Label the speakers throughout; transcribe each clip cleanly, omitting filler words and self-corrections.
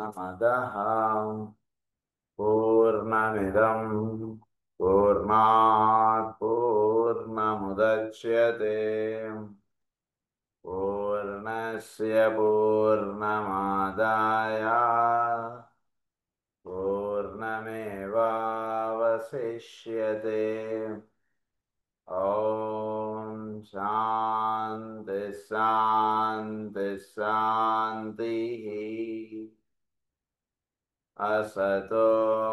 Speaker 1: पूर्णमदः पूर्णमिदं पूर्णात् पूर्णमुदच्यते पूर्णस्य पूर्णमादाय पूर्णमेवावशिष्यते। ॐ शान्ति शान्ति शान्तिः। असतो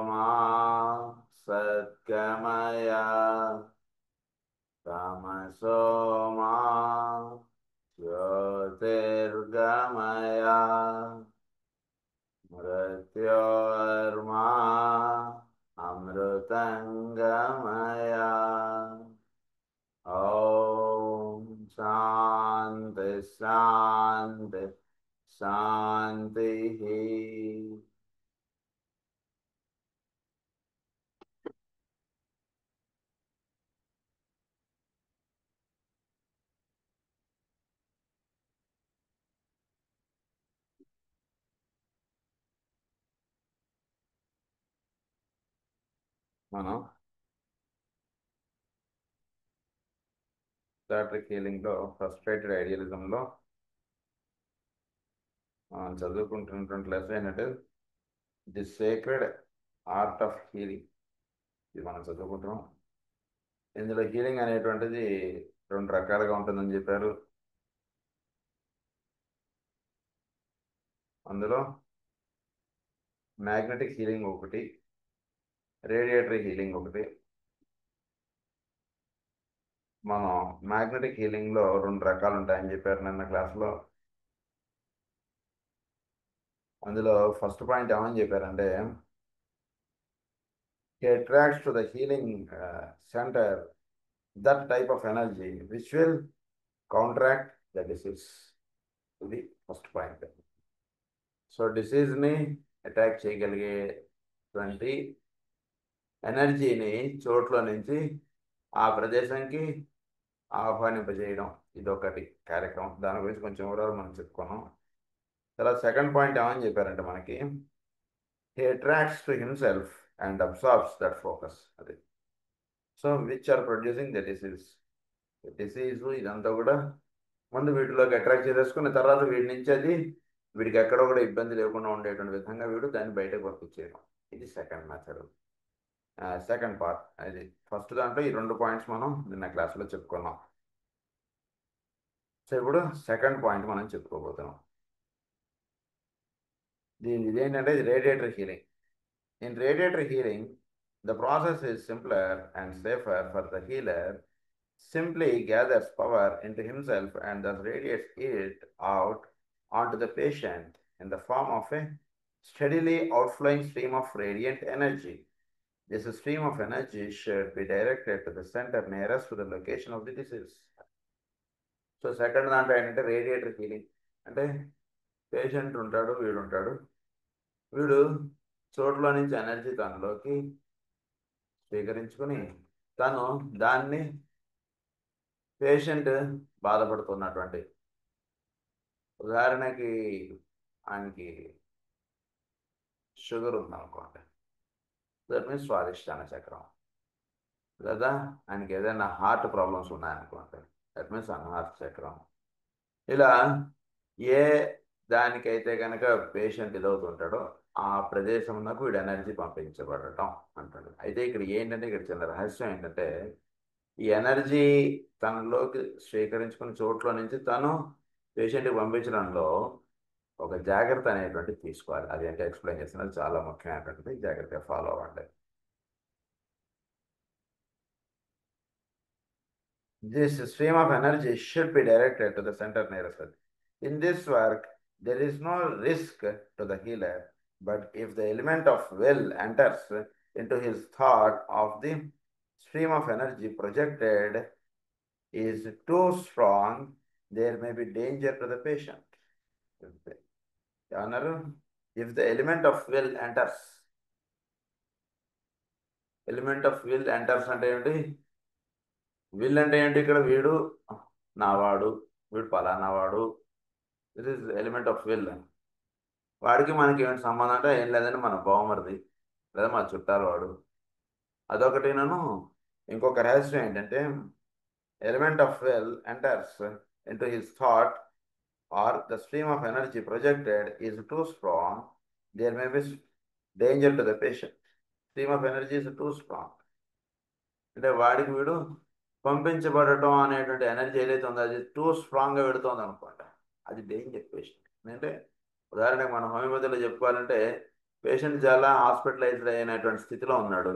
Speaker 1: मा सद्गमय तमसो मा ज्योतिर्गमय मृत्योर्मा अमृतङ्गमय। ॐ शान्ति शान्ति शान्तिः। మనం సాట్రిక్ హీలింగ్లో ఫ్రస్ట్రేటెడ్ ఐడియలిజంలో చదువుకుంటున్నటువంటి లెసన్ ఏంటంటే the sacred art of healing. ఇది మనం చదువుకుంటున్నాం. ఇందులో హీలింగ్ అనేటువంటిది రెండు రకాలుగా ఉంటుందని చెప్పారు. అందులో మ్యాగ్నెటిక్ హీలింగ్ ఒకటి, రేడియేటరీ హీలింగ్ ఒకటి. మనం మ్యాగ్నెటిక్ హీలింగ్లో రెండు రకాలు ఉంటాయని చెప్పారు నిన్న క్లాస్లో. అందులో ఫస్ట్ పాయింట్ ఏమని చెప్పారంటే he attracts to the healing center that type of energy which will counteract the disease. ఇది ఫస్ట్ పాయింట్. సో డిసీజ్ని అటాక్ చేయగలిగేటువంటి ఎనర్జీని చోట్ల నుంచి ఆ ప్రదేశానికి ఆహ్వానింపజేయడం, ఇదొకటి కార్యక్రమం. దాని గురించి కొంచెం వివరాలు మనం చెప్పుకున్నాం. తర్వాత సెకండ్ పాయింట్ ఏమని చెప్పారంటే మనకి he attracts to himself and absorbs that focus. అది so which are producing the disease. ఇదంతా కూడా ముందు వీటిలోకి అట్రాక్ట్ చేసేసుకున్న తర్వాత వీటి నుంచి అది వీడికి ఎక్కడ కూడా ఇబ్బంది లేకుండా ఉండేటువంటి విధంగా వీడు దాన్ని బయటకు పంపించేయడం. ఇది సెకండ్ మెథడ్, సెకండ్ పార్ట్. అది ఫస్ట్ దాంట్లో ఈ రెండు పాయింట్స్ మనం నిన్న క్లాస్లో చెప్పుకున్నాం. సో ఇప్పుడు సెకండ్ పాయింట్ మనం చెప్పుకోబోతున్నాం. ఇదేంటంటే ఇది radiatory healing. In radiatory healing the process is simpler and safer for the healer. Simply gathers power into himself and thus radiates it out onto the patient in the form of a steadily outflowing stream of radiant energy. This stream of energy should be directed to the center nearest to the location of the disease. So second దాంట్లో ఏంటంటే రేడియేటరీ healing అంటే patient ఉంటాడు, వీడు చోట్ల నుంచి energy తనలోకి స్వీకరించుకొని తను దాన్ని patient బాధపడుతున్నటువంటి, ఉదాహరణకి ఆయనకి షుగర్ ఉందనుకోండి, దట్ మీన్స్ స్వాదిష్టాన చక్రం. లేదా ఆయనకి ఏదైనా హార్ట్ ప్రాబ్లమ్స్ ఉన్నాయనుకోండి, దట్ మీన్స్ అన్హార్ట్ చక్రం. ఇలా ఏ దానికైతే కనుక పేషెంట్ ఇదవుతుంటాడో ఆ ప్రదేశంలో వీడు ఎనర్జీ పంపించబడటం అంటాడు. అయితే ఇక్కడ ఏంటంటే ఇక్కడ చిన్న రహస్యం ఏంటంటే ఈ ఎనర్జీ తనలోకి స్వీకరించుకున్న చోట్ల నుంచి తను పేషెంట్కి పంపించడంలో ఒక జాగ్రత్త అనేటువంటిది తీసుకోవాలి. అది అంటే ఎక్స్ప్లెయిన్ చేస్తున్నది చాలా ముఖ్యమైనటువంటిది, జాగ్రత్తగా ఫాలో అవ్వండి. This stream of energy should be directed to the center nearest. In this work, there is no risk to the healer, but if the element of will enters into his thought of the stream of energy projected is too strong, there may be danger to the patient. If the element of will enters, అంటే ఏంటి? Will అంటే ఏంటి? ఇక్కడ వీడు నావాడు, వీడు పలానా వాడు. This is element of will. వాడికి మనకి ఏమైనా సంబంధం అంటే ఏం లేదని మన బావమరిది లేదా మా చుట్టాలు వాడు. అదొకటి. నేను ఇంకొక రహస్యం ఏంటంటే element of well enters into his thought or the stream of energy projected is too strong, there may be danger to the patient. Stream of energy is too strong. అంటే వాడికి వీడు పంపించబడటం అనేటువంటి ఎనర్జీ ఏదైతే ఉందో అది టూ స్ట్రాంగ్గా పెడుతుంది అనుకోండి, అది డేంజర్ పేషెంట్. అంటే ఉదాహరణకు మనం హోమియోపతిలో చెప్పుకోవాలంటే పేషెంట్ చాలా హాస్పిటలైజ్డ్ అయినటువంటి స్థితిలో ఉన్నాడు.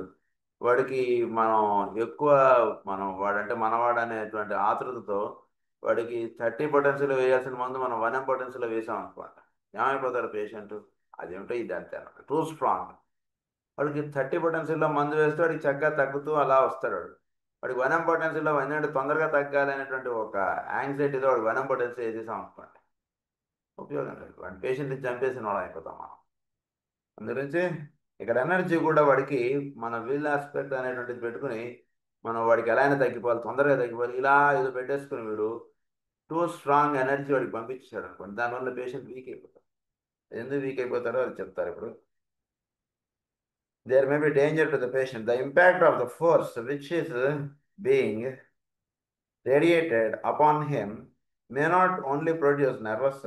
Speaker 1: వాడికి మనం ఎక్కువ వాడంటే మనవాడు అనేటువంటి ఆతృతతో వాడికి 30 పొటెన్షియల్ వేయాల్సిన మందు మనం 1 పొటెన్షియల్ వేసాం అనుకోండి, ఏమైపోతాడు పేషెంట్? అదేమిటో ఇది అంతే అనమాట, టూ స్ట్రాంగ్. వాడికి 30 పొటెన్షియల్లో మందు వేస్తే వాడికి చక్కగా తగ్గుతూ అలా వస్తాడు. వాడికి 1 పొటెన్షియల్లో ఏంటంటే తొందరగా తగ్గాలి అనేటువంటి ఒక యాంగ్జైటీతో వాడు 1 పొటెన్షియల్ వేసేసాం అనుకోండి, ఉపయోగం లేదు. వాడి పేషెంట్ని చంపేసిన వాడు అయిపోతాం మనం. అందుగురించి ఇక్కడ ఎనర్జీ కూడా వాడికి మన విల్ ఆస్పెక్ట్ అనేటువంటిది పెట్టుకుని మనం వాడికి ఎలా అయినా తగ్గిపోవాలి, తొందరగా తగ్గిపోవాలి, ఇలా ఏదో పెట్టేసుకుని వీడు టూ స్ట్రాంగ్ ఎనర్జీ వాడికి పంపించాడు అనుకోండి, దానివల్ల పేషెంట్ వీక్ అయిపోతాడు. ఎందుకు వీక్ అయిపోతారో అది చెప్తారు ఇప్పుడు. There may be danger to the patient. The impact of the force which is being radiated upon him may not only produce nervous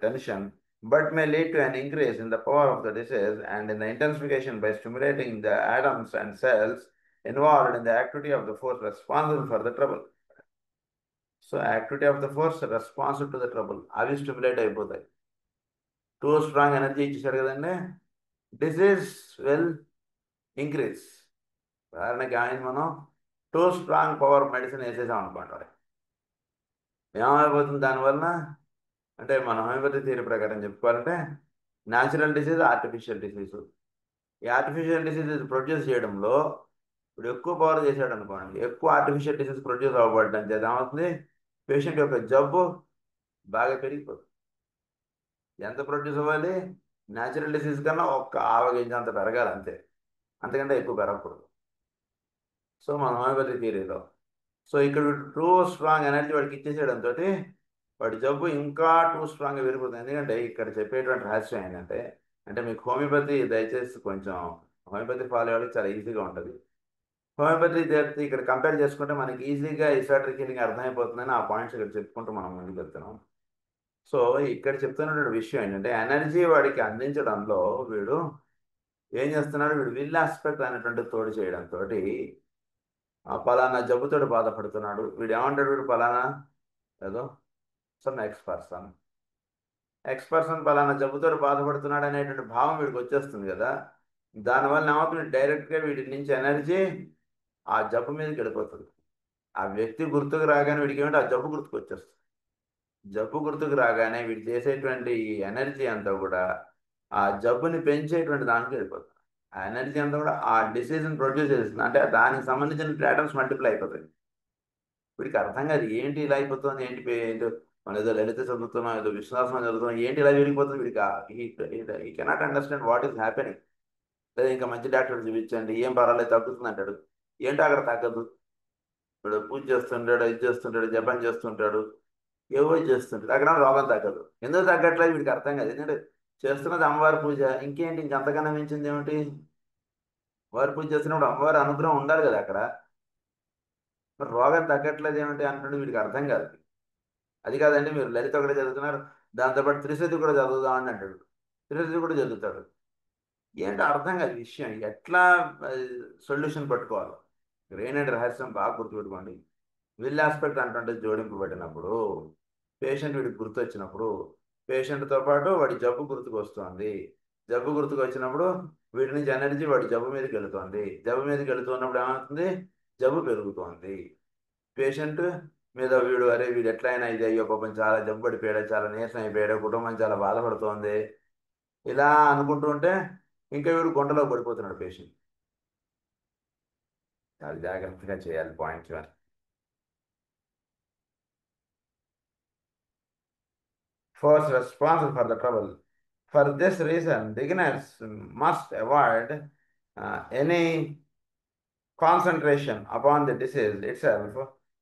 Speaker 1: tension, but may lead to an increase in the power of the disease and in the intensification by stimulating the atoms and cells involved in the activity of the force responsible for the trouble. So, activity of the force responsive to the trouble. అవి stimulate అయిపోతాయి. Two strong energy ఇచ్చేసాడు కదండి, disease will increase. ఉదాహరణకి మనం two strong power medicine వేసేసాం అనుకోండి, ఏమైపోతుంది దానివల్ల? అంటే మన హోమియోపతి థియరీ ప్రకారం చెప్పుకోవాలంటే న్యాచురల్ డిసీజ్, ఆర్టిఫిషియల్ డిసీజ్. ఈ ఆర్టిఫిషియల్ డిసీజ్ ప్రొడ్యూస్ చేయడంలో ఇప్పుడు ఎక్కువ పవర్ చేశాడు అనుకోండి, ఎక్కువ ఆర్టిఫిషియల్ డిసీజ్ ప్రొడ్యూస్ అవ్వబడడం చేత ఏమవుతుంది? పేషెంట్ యొక్క జబ్బు బాగా పెరిగిపోతుంది. ఎంత ప్రొడ్యూస్ అవ్వాలి? న్యాచురల్ డిసీజ్ కన్నా ఒక్క ఆవగింజంత పెరగాలి అంతే, అంతకంటే ఎక్కువ పెరగకూడదు. సో మన హోమియోపతి థియరీలో ఇక్కడ టూ స్ట్రాంగ్ ఎనర్జీ వాడికి ఇచ్చేసేయడంతో వాడి జబ్బు ఇంకా టూ స్ట్రాంగ్గా పెరిగిపోతుంది. ఎందుకంటే ఇక్కడ చెప్పేటువంటి రహస్యం ఏంటంటే, అంటే మీకు హోమియోపతి దయచేసి కొంచెం హోమియోపతి ఫాలో అవ్వడానికి చాలా ఈజీగా ఉంటుంది. హోమియోపతి ఇక్కడ కంపేర్ చేసుకుంటే మనకి ఈజీగా ఇసాట్రిక్ హీలింగ్ అర్థమైపోతుందని ఆ పాయింట్స్ ఇక్కడ చెప్పుకుంటూ మనం ముందుకు వెళ్తున్నాం. సో ఇక్కడ చెప్తున్నటువంటి విషయం ఏంటంటే, ఎనర్జీ వాడికి అందించడంలో వీడు ఏం చేస్తున్నాడు? వీడు విల్ ఆస్పెక్ట్ అనేటువంటి తోడు చేయడంతో పలానా జబ్బుతోటి బాధపడుతున్నాడు. వీడు ఏమంటాడు? వీడు పలానా ఏదో సమ్ ఎక్స్ పర్సన్ పలానా జబ్బుతోటి బాధపడుతున్నాడు అనేటువంటి భావం వీడికి వచ్చేస్తుంది కదా. దానివల్ల ఏమవుతుంది? డైరెక్ట్గా వీడి నుంచి ఎనర్జీ ఆ జబ్బు మీదకి వెళ్ళిపోతుంది. ఆ వ్యక్తి గుర్తుకు రాగానే వీడికి ఏమిటి? ఆ జబ్బు గుర్తుకు వచ్చేస్తుంది. జబ్బు గుర్తుకు రాగానే వీడు చేసేటువంటి ఈ ఎనర్జీ అంతా కూడా ఆ జబ్బుని పెంచేటువంటి దానికి వెళ్ళిపోతుంది. ఆ ఎనర్జీ అంతా కూడా ఆ డిసీజ్ని ప్రొడ్యూస్ చేస్తుంది. అంటే దానికి సంబంధించిన ఆటమ్స్ మల్టిప్లై అయిపోతాయి. వీడికి అర్థం కాదు ఏంటి ఇలా అయిపోతుంది, ఏంటో మనం ఏదో లలిత చదువుతున్నాం, ఏదో విశ్వాసం చదువుతున్నాం, ఏంటి ఇలా విరిగిపోతుంది. వీడికి ఈ cannot understand what is happening. లేదా ఇంకా మంచి డాక్టర్ చూపించండి, ఏం పర్వాలేదు తగ్గుతుంది అంటాడు. ఏంటో అక్కడ తగ్గదు. ఇప్పుడు పూజ చేస్తుంటాడు, ఇది చేస్తుంటాడు, జపం చేస్తుంటాడు, ఏవో చేస్తుంటాడు, అక్కడ రోగం తగ్గదు. ఎందుకు తగ్గట్లేదు వీడికి అర్థం కాదు. ఎందుకంటే చేస్తున్నది అమ్మవారి పూజ, ఇంకేంటి ఇంకంతకన్నా మించింది ఏమిటి? వారి పూజ చేస్తున్నప్పుడు అమ్మవారి అనుగ్రహం ఉండాలి కదా అక్కడ. మరి రోగం తగ్గట్లేదు ఏమిటి అంటున్నాడు, వీడికి అర్థం కాదు. అది కాదండి మీరు లలిత ఒకటే చదువుతున్నారు, దాంతోపాటు త్రిశతి కూడా చదువుదామని అంటాడు. త్రిశతి కూడా చదువుతాడు. ఏంటో అర్థం కాదు విషయం. ఎట్లా సొల్యూషన్ పట్టుకోవాలి? గ్రెయిన్ అండ్ రహస్యం బాగా గుర్తుపెట్టుకోండి. విల్ ఆస్పెక్ట్ అంటే జోడింపు పెట్టినప్పుడు పేషెంట్ వీడికి గుర్తు వచ్చినప్పుడు పేషెంట్తో పాటు వాడి జబ్బు గుర్తుకు వస్తుంది. జబ్బు గుర్తుకు వచ్చినప్పుడు వీడి నుంచి ఎనర్జీ వాడి జబ్బు మీదకి వెళుతుంది. జబ్బు మీదకి వెళుతున్నప్పుడు ఏమవుతుంది? జబ్బు పెరుగుతోంది. పేషెంట్ మీద వీడు ఎట్లయినా ఇది అయ్యో పాపం చాలా జబ్బు పడిపోయాడు, చాలా నీరసం అయిపోయాడు, కుటుంబం చాలా బాధపడుతోంది, ఇలా అనుకుంటూ ఉంటే ఇంకా వీడు గుంటలో పడిపోతున్నాడు పేషెంట్. చాలా జాగ్రత్తగా చేయాలి. Point 1. Force responsible for the trouble. For this reason, beginners must avoid any concentration upon the disease itself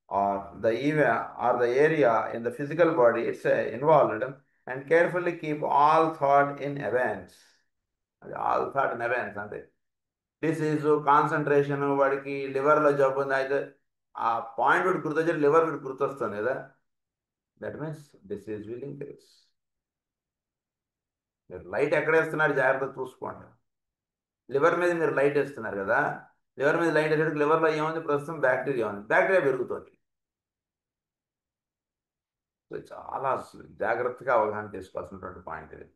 Speaker 1: or the area in the physical body it's involved and carefully keep all thought in abeyance. All thought in abeyance అంటే disease concentration వాడికి లివర్లో జబ్బు ఉంది అయితే ఆ point వీడు గుర్తొచ్చి liver వీడు గుర్తొస్తుంది కదా, that means disease will increase. మీరు లైట్ ఎక్కడ వేస్తున్నారు జాగ్రత్త చూసుకోండి. లివర్ మీద మీరు లైట్ వేస్తున్నారు కదా, లివర్ మీద లైట్ వేసేటికి లివర్లో ఏముంది, ప్రస్తుతం బ్యాక్టీరియా ఉంది, బ్యాక్టీరియా పెరుగుతుంది. సో చాలా జాగ్రత్తగా అవగాహన చేసుకోవాల్సినటువంటి పాయింట్ ఇది.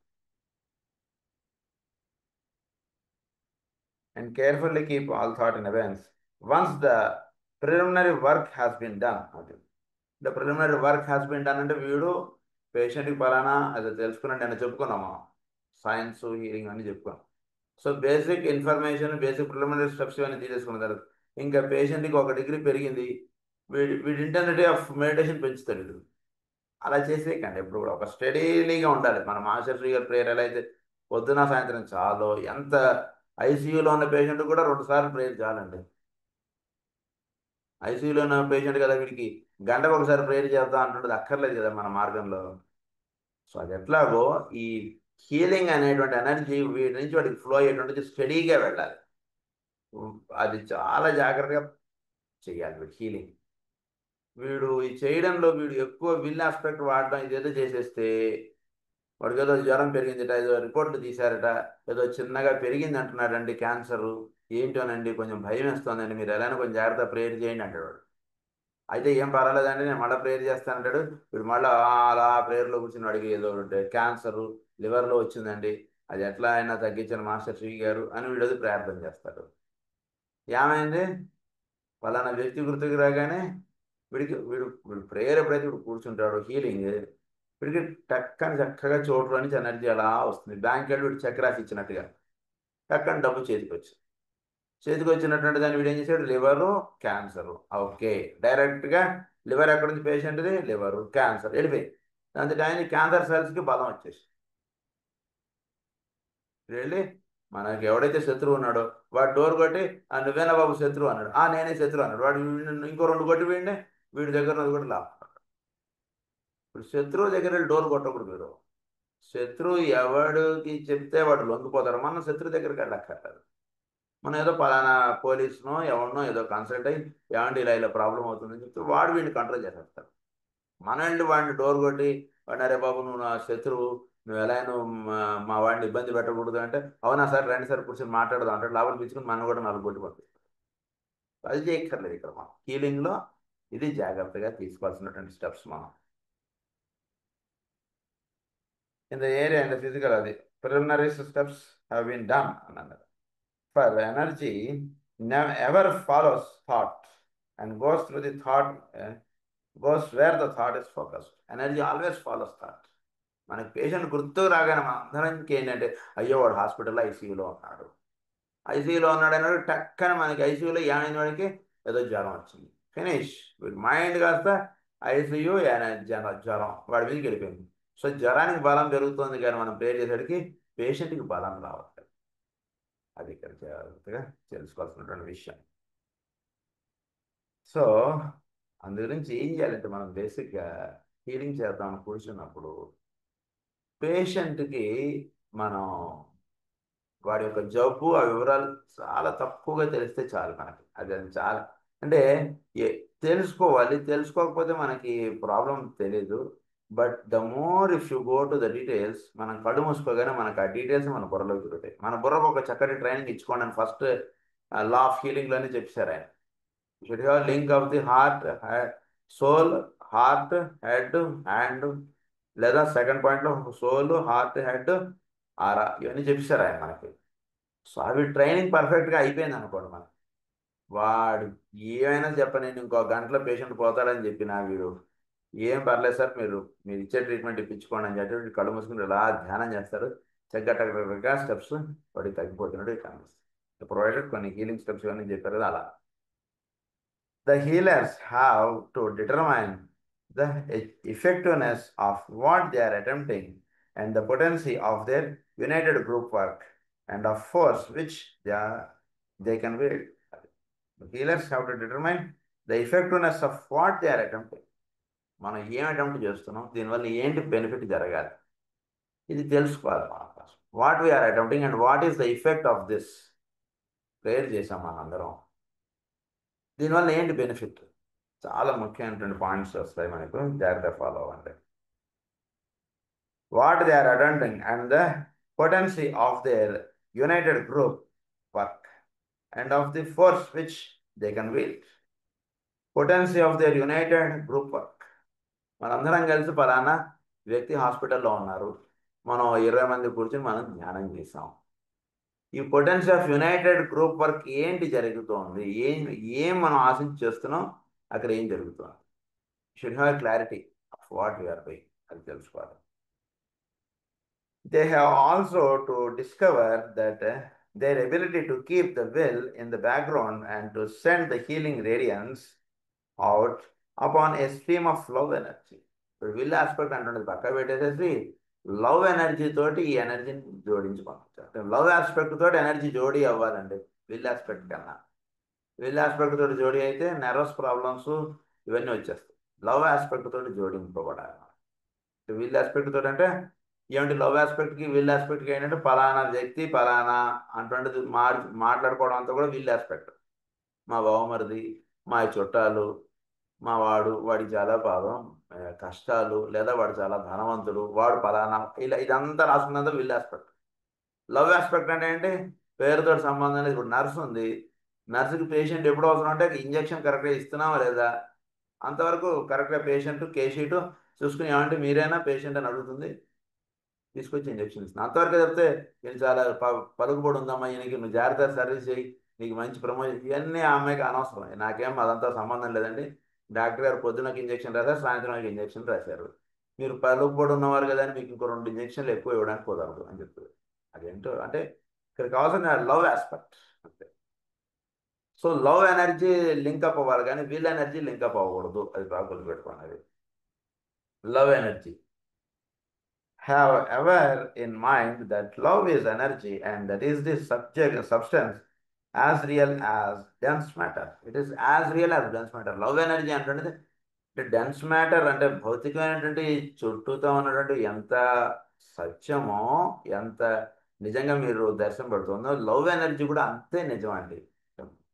Speaker 1: And carefully keep all thought in abeyance. Once the preliminary work has been done, the preliminary work has been done అంటే వీడు పేషెంట్కి పలానా అది తెలుసుకున్నట్టు అని చెప్పుకున్నాము, సైన్స్ హీరింగ్ అని చెప్పుకున్నాం. So basic information, basic preliminary steps ఇవన్నీ తీసేసుకున్న తర్వాత ఇంకా పేషెంట్కి 1 డిగ్రీ పెరిగింది, వీడి ఇంటెన్సిటీ ఆఫ్ మెడిటేషన్ పెంచుతాడు వీడు. అలా చేసేయకండి, ఎప్పుడు కూడా ఒక స్టడీలీగా ఉండాలి. మన మాస్టర్ శ్రీ గారి ప్రేయర్ ఎలా అయితే పొద్దున సాయంత్రం చాలు, ఎంత ఐసీయూలో ఉన్న పేషెంట్ కూడా 2 సార్లు ప్రేయర్ చాలండి. ఐసీయూలో ఉన్న పేషెంట్ కదా, వీడికి గంటకు ఒకసారి ప్రేయర్ చేద్దాం అంటుండదు, అక్కర్లేదు కదా మన మార్గంలో. సో అది ఎట్లాగో ఈ హీలింగ్ అనేటువంటి ఎనర్జీ వీటి నుంచి వాడికి ఫ్లో అయ్యేటువంటిది స్టడీగా వెళ్ళాలి. అది చాలా జాగ్రత్తగా చేయాలి వీడు హీలింగ్. వీడు ఈ చేయడంలో వీడు ఎక్కువ విల్ ఆస్పెక్ట్ వాడడం ఇదేదో చేసేస్తే వాడికి ఏదో జ్వరం పెరిగిందిట, ఏదో రిపోర్ట్లు తీశారట, ఏదో చిన్నగా పెరిగింది అంటున్నాడండి క్యాన్సరు, ఏంటోనండి కొంచెం భయం వేస్తుందండి, మీరు ఎలానో కొంచెం జాగ్రత్త ప్రేయర్ చేయండి అంటాడు. అయితే ఏం పర్వాలేదండి నేను మళ్ళీ ప్రేయర్ చేస్తానంటాడు. వీడు మళ్ళీ అలా ప్రేయర్లో కూర్చుని వాడికి ఏదో క్యాన్సరు లివర్లో వచ్చిందండి, అది ఎట్లా అయినా తగ్గించిన మాస్టర్ శ్రీ గారు అని వీడు ప్రార్థన చేస్తాడు. ఏమైంది, పలానా వ్యక్తి గుర్తుకు రాగానే వీడు ప్రేయర్ ఎప్పుడైతే వీడు కూర్చుంటాడో హీలింగ్, వీడికి టక్కని చక్కగా చోటు నుంచి ఎనర్జీ అలా వస్తుంది. బ్యాంక్ వెళ్ళి వీడు చెక్ రాసి ఇచ్చినట్టుగా టక్కని డబ్బు చేతికి వచ్చినటువంటి దాన్ని వీడు ఏం చేశాడు, లివరు క్యాన్సరు. ఓకే, డైరెక్ట్గా లివర్ ఎక్కడి నుంచి పేషెంట్ది, లివరు క్యాన్సర్ వెళ్ళిపోయింది. దాంతో ఆయన క్యాన్సర్ సెల్స్కి బలం వచ్చేసి వెళ్ళి మనకి ఎవడైతే శత్రువు ఉన్నాడో వాడు డోర్ కొట్టి నువ్వేనా బాబు శత్రువు అన్నాడు, నేనే శత్రువు అన్నాడు. వాడు ఇంకో 2 కొట్టి వీడి దగ్గర ఉన్నది కూడా లాభం. ఇప్పుడు శత్రువు దగ్గర వెళ్ళి డోర్ కొట్టకూడదు. మీరు శత్రువు ఎవడికి చెప్తే వాడు లొంగిపోతారు, మనం శత్రువు దగ్గరికి వెళ్ళక్కర్లేదు. మనం ఏదో పలానా పోలీసునో ఎవరినో ఏదో కన్సల్ట్ అయ్యి ఏమండి ఇలా ప్రాబ్లం అవుతుందని చెప్తే వాడు వీడిని కంట్రోల్ చేసేస్తాడు. మన వెళ్ళి వాడిని డోర్ కొట్టి వాడిని అరే బాబు నువ్వు నా శత్రువు, నువ్వు ఎలా మా వాడిని ఇబ్బంది పెట్టకూడదు అంటే అవునా సార్ రండి సార్ కూర్చొని మాట్లాడదాం అంటే లోపల పిచ్చుకుని మనం కూడా 4 కొట్టి పంపిస్తాం. అది చేయక్కర్లేదు. ఇక్కడ మనం హీలింగ్లో ఇది జాగ్రత్తగా తీసుకోవాల్సినటువంటి స్టెప్స్. మనం in the area and the physical, the preliminary steps have been done. For energy never follows thought and goes through the thought, goes where the thought is focused. Energy always follows thought. మనకి patient గుర్తు రాగానే మన అందరికి ఏంటంటే అయ్యో వాడు హాస్పిటల్లో ఐసీయూలో ఉన్నాడు, ఐసీయూలో ఉన్నాడు అన్నాడు, టక్కన మనకి ఐసీయూలో ఏమైంది, వాడికి ఏదో జ్వరం వచ్చింది, ఫినిష్. వీడి మైండ్ కాస్త ఐసీయూ జ్వరం వాడి మీదకి వెళ్ళిపోయింది. సో జ్వరానికి బలం పెరుగుతుంది కానీ మనం ప్రేర్ చేసేటికి పేషెంట్కి బలం రావట్లేదు. అది ఇక్కడ జాగ్రత్తగా తెలుసుకోవాల్సినటువంటి విషయం. సో అందు గురించి ఏం చేయాలంటే మనం బేసిక్గా హీలింగ్ చేద్దామని కూర్చున్నప్పుడు పేషెంట్కి మనం వాడి యొక్క జబ్బు ఆ వివరాలు చాలా తక్కువగా తెలిస్తే చాలు మనకి. అది చాలా అంటే తెలుసుకోవాలి, తెలుసుకోకపోతే మనకి ప్రాబ్లం తెలీదు. But the more if you go to the details, మనం కళ్ళు మూసుకోగానే మనకు ఆ డీటెయిల్స్ మన బుర్రలోకి తిరుగుతాయి. మన బుర్రకు ఒక చక్కటి ట్రైనింగ్ ఇచ్చుకోండి అని ఫస్ట్ లా ఆఫ్ హీలింగ్లోనే చెప్పారు ఆయన. Should have link of the heart, soul, heart, head, hand, లేదా సెకండ్ పాయింట్లో సోల్, హార్ట్, హెడ్, ఆరా, ఇవన్నీ చెప్పారు ఆయన మనకి. సో అవి ట్రైనింగ్ పర్ఫెక్ట్గా అయిపోయింది అనుకోండి మనకి, వాడు ఏమైనా చెప్పని ఇంకో గంటలో పేషెంట్ పోతాడని చెప్పిన వీడు ఏం పర్లేదు సార్ మీరు ఇచ్చే ట్రీట్మెంట్ ఇప్పించుకోండి అని చెప్పి కళ్ళు మూసుకుని ఇలా ధ్యానం చేస్తారు. చక్కగా స్టెప్స్ వాడికి తగ్గిపోతున్నాడు కనిపిస్తుంది. ప్రొవైడెడ్ కొన్ని హీలింగ్ స్టెప్స్ ఇవన్నీ చెప్పారు కదా అలా. The healers have to determine the effectiveness of what they are attempting and the potency of their united group work and of force which they can wield. The healers have to determine the effectiveness of what they are attempting. మనం ఏం attempt చేస్తున్నాం, దీనివల్ల ఏంటి benefit జరగాలి, ఇది తెలుసుకోవాలి మనం first. What we are attempting and what is the effect of this. Prayer చేసాం మనం అందరం, దీనివల్ల ఏంటి బెనిఫిట్? చాలా ముఖ్యమైనటువంటి పాయింట్స్ వస్తాయి మనకు, జాగ్రత్త ఫాలో అవ్వండి. What they are attempting and the potency of their united group work and of the force which they can wield. Potency of their united group work. మనందరం కలిసి పలానా వ్యక్తి హాస్పిటల్లో ఉన్నారు, మనం 20 మంది కూర్చొని మనం ధ్యానం చేసాం. ఈ potency of united group work ఏంటి జరుగుతోంది, ఏం మనం ఆశించి చేస్తున్నాం, అక్కడ ఏం జరుగుతుంది. Should have clarity of what we are doing, అది తెలుసుకోవాలి. They have also to discover that their ability to keep the will in the background and to send the healing radiance out upon a stream of love energy. ఇప్పుడు will aspect అంటున్నది పక్క పెట్టేసేసి love energy తోటి ఈ ఎనర్జీని జోడించుకోవచ్చు. Love aspect తోటి energy జోడీ అవ్వాలండి. విల్ ఆస్పెక్ట్ కన్నా విల్ ఆస్పెక్ట్ తోటి జోడీ అయితే నర్వస్ ప్రాబ్లమ్స్ ఇవన్నీ వచ్చేస్తాయి. లవ్ ఆస్పెక్ట్ తోటి జోడించుకోబడాలి. విల్ ఆస్పెక్ట్ తోటి అంటే ఏమిటి, లవ్ ఆస్పెక్ట్కి విల్ ఆస్పెక్ట్కి ఏంటంటే పలానా వ్యక్తి పలానా అటువంటిది మాట్లాడుకోవడం అంతా కూడా విల్ ఆస్పెక్ట్. మా బావమరిది, మా చుట్టాలు, మా వాడికి చాలా పాపం కష్టాలు, లేదా వాడు చాలా ధనవంతుడు, వాడు పలానా, ఇలా ఇదంతా రాసుకున్నంత విల్ ఆస్పెక్ట్. లవ్ ఆస్పెక్ట్ అంటే ఏంటి, పేరుతో సంబంధం లేదు. ఇప్పుడు నర్స్ ఉంది, నర్సుకి పేషెంట్ ఎప్పుడు అవసరం అంటే ఇంజెక్షన్ కరెక్ట్గా ఇస్తున్నావా లేదా, అంతవరకు కరెక్ట్గా పేషెంట్ కేషీటు చూసుకుని ఏమంటే మీరైనా పేషెంట్ అని అడుగుతుంది, తీసుకొచ్చి ఇంజెక్షన్ ఇస్తున్నాను. అంతవరకు చెప్తే నేను చాలా పలుకుబడి ఉందమ్మా, ఈయనకి నువ్వు జాగ్రత్త సర్వీస్ చేయి, నీకు మంచి ప్రమోషన్, ఇవన్నీ ఆ అమ్మాయికి అనవసరం. నాకేం అదంతా సంబంధం లేదండి, డాక్టర్ గారు పొద్దునకి ఇంజెక్షన్ రాశారు, సాయంత్రానికి ఇంజెక్షన్ రాశారు, మీరు పలుకుబడి ఉన్నవారు కదా అని మీకు ఇంకో 2 ఇంజెక్షన్లు ఎక్కువ ఇవ్వడానికి కుదరదు అని చెప్తుంది. అదేంటో అంటే ఇక్కడ కావాల్సిన లవ్ ఆస్పెక్ట్ అంతే. సో లవ్ ఎనర్జీ లింకప్ అవ్వాలి కానీ విల్ ఎనర్జీ లింకప్ అవ్వకూడదు, అది బాగా గుర్తుపెట్టుకోండి. Love energy. Have ever in mind that love is energy and that is the substance as real as dense matter. It is as real as dense matter. Love energy అంటే dense matter అంటే భౌతికమైనటువంటి చుట్టూతో ఉన్నటువంటి ఎంత సత్యమో, ఎంత నిజంగా మీరు దర్శనం పడుతుందో, లవ్ ఎనర్జీ కూడా అంతే నిజం అండి.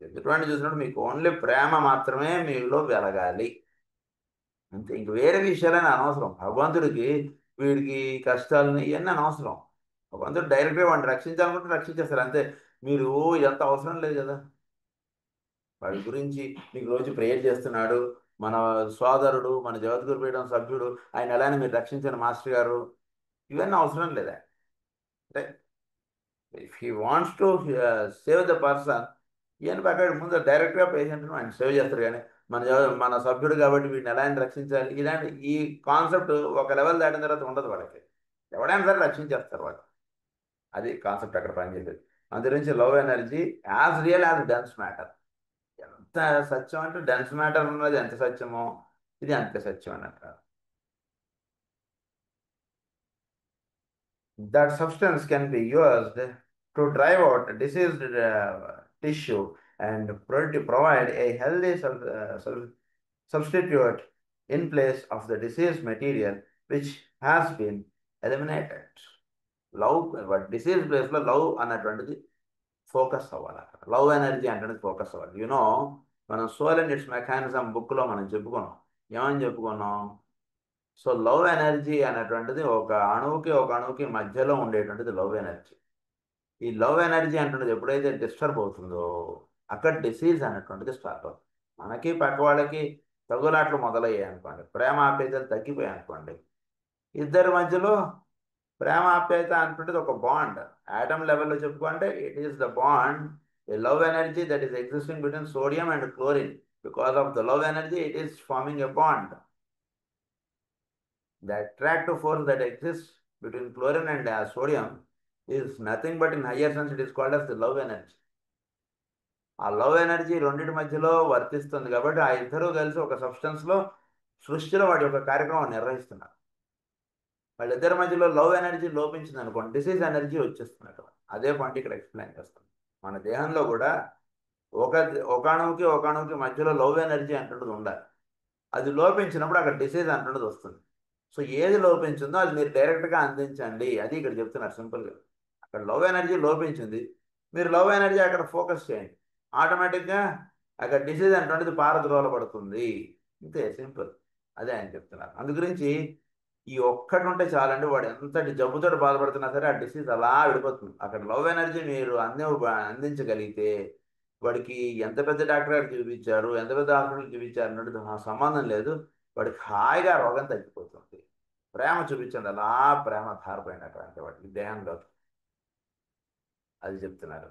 Speaker 1: ఎదుటివాడిని చూసినప్పుడు మీకు ఓన్లీ ప్రేమ మాత్రమే మీలో వెలగాలి అంతే, ఇంక వేరే విషయాలని అనవసరం. భగవంతుడికి వీడికి కష్టాలని ఇవన్నీ అనవసరం. భగవంతుడు డైరెక్ట్గా వాడిని రక్షించాలనుకుంటే రక్షించేస్తారు అంతే. మీరు ఇదంతా అవసరం లేదు కదా. వాడి గురించి మీకు రోజు ప్రేయర్ చేస్తున్నాడు మన సోదరుడు, మన జగద్గురు పీఠం సభ్యుడు, ఆయన ఎలానే మీరు రక్షించిన మాస్టర్ గారు, ఇవన్నీ అవసరం లేదా అంటే if he wants to save the person, ఈయన పక్కన ముందు డైరెక్ట్గా పేషెంట్ను ఆయన సేవ్ చేస్తారు. కానీ మన సభ్యుడు కాబట్టి వీడిని ఎలా అయినా రక్షించాలి, ఇలాంటి ఈ కాన్సెప్ట్ ఒక లెవెల్ దాటిన తర్వాత ఉండదు వాళ్ళకి. ఎవడైనా సరే రక్షించేస్తారు వాళ్ళు, అది కాన్సెప్ట్ అక్కడ పనిచేసేది. అందుగురించి love energy as real as dense matter. ఎంత సత్యం అంటే డెన్స్ మ్యాటర్ ఉన్నది ఎంత సత్యమో ఇది అంతే సత్యం అని అంటారు. That substance can be used to drive out diseased tissue and provide a healthy substitute in place of the diseased material which has been eliminated. Love disease ప్లేస్లో love అన్నటువంటిది ఫోకస్ అవ్వాలి. అక్కడ లవ్ ఎనర్జీ అంటే focus అవ్వాలి. You know మనం soul and it's mechanism బుక్లో మనం చెప్పుకున్నాం. ఏమని చెప్పుకున్నాం? సో లవ్ ఎనర్జీ అనేటువంటిది ఒక అణువుకి మధ్యలో ఉండేటువంటిది లవ్ ఎనర్జీ. ఈ లవ్ ఎనర్జీ అంటున్నది ఎప్పుడైతే డిస్టర్బ్ అవుతుందో అక్కడ డిసీజ్ అనేటువంటిది స్టార్ట్ అవుతుంది. మనకి పక్క వాళ్ళకి తగులాట్లు మొదలయ్యాయి అనుకోండి, ప్రేమ ఆప్యాయతలు తగ్గిపోయాయి అనుకోండి, ఇద్దరి మధ్యలో ప్రేమ ఆప్యాయత అనేటువంటిది ఒక బాండ్. ఆటమ్ లెవెల్లో చెప్పుకుంటే it is the bond, a love energy that is existing between sodium and chlorine. Because of the love energy, it is forming a bond. The attractive force that exists between chlorine and sodium is nothing but in higher sense it is called as the love energy. ఆ love energy రెండింటి మధ్యలో వర్తిస్తుంది కాబట్టి ఆ ఇద్దరు కలిసి ఒక సబ్స్టెన్స్లో సృష్టిలో వాటి యొక్క కార్యక్రమం నిర్వహిస్తున్నారు. వాళ్ళిద్దరి మధ్యలో లవ్ ఎనర్జీ లోపించింది అనుకోండి, డిసీజ్ ఎనర్జీ వచ్చేస్తున్నట్టు. అదే పాయింట్ ఇక్కడ ఎక్స్ప్లెయిన్ చేస్తాం. మన దేహంలో కూడా ఒక అణువుకి మధ్యలో లవ్ ఎనర్జీ అంటున్నది ఉండాలి. అది లోపించినప్పుడు అక్కడ డిసీజ్ అంటున్నది వస్తుంది. సో ఏది లోపించిందో అది మీరు డైరెక్ట్గా అందించండి, అది ఇక్కడ చెప్తున్నారు సింపుల్గా. అక్కడ లవ్ ఎనర్జీ లోపించింది, మీరు లవ్ ఎనర్జీ అక్కడ ఫోకస్ చేయండి, ఆటోమేటిక్గా అక్కడ డిసీజ్ అంటే పారద్రోలబడుతుంది. అంతే, సింపుల్. అదే ఆయన చెప్తున్నారు. అందు గురించి ఈ ఒక్కటి ఉంటే చాలండి, వాడు ఎంతటి జబ్బుతో బాధపడుతున్నా సరే ఆ డిసీజ్ అలా విడిపోతుంది. అక్కడ లవ్ ఎనర్జీ మీరు అందించగలిగితే వాడికి ఎంత పెద్ద డాక్టర్ గారు చూపించారు, ఎంత పెద్ద హాస్పిటల్ చూపించారు అన్నట్టు సంబంధం లేదు, వాడికి హాయిగా రోగం తగ్గిపోతుంది. ప్రేమ చూపించండి, అలా ప్రేమ ధారపోయినటువంటి వాటికి దేహంలో, అది చెప్తున్నారు.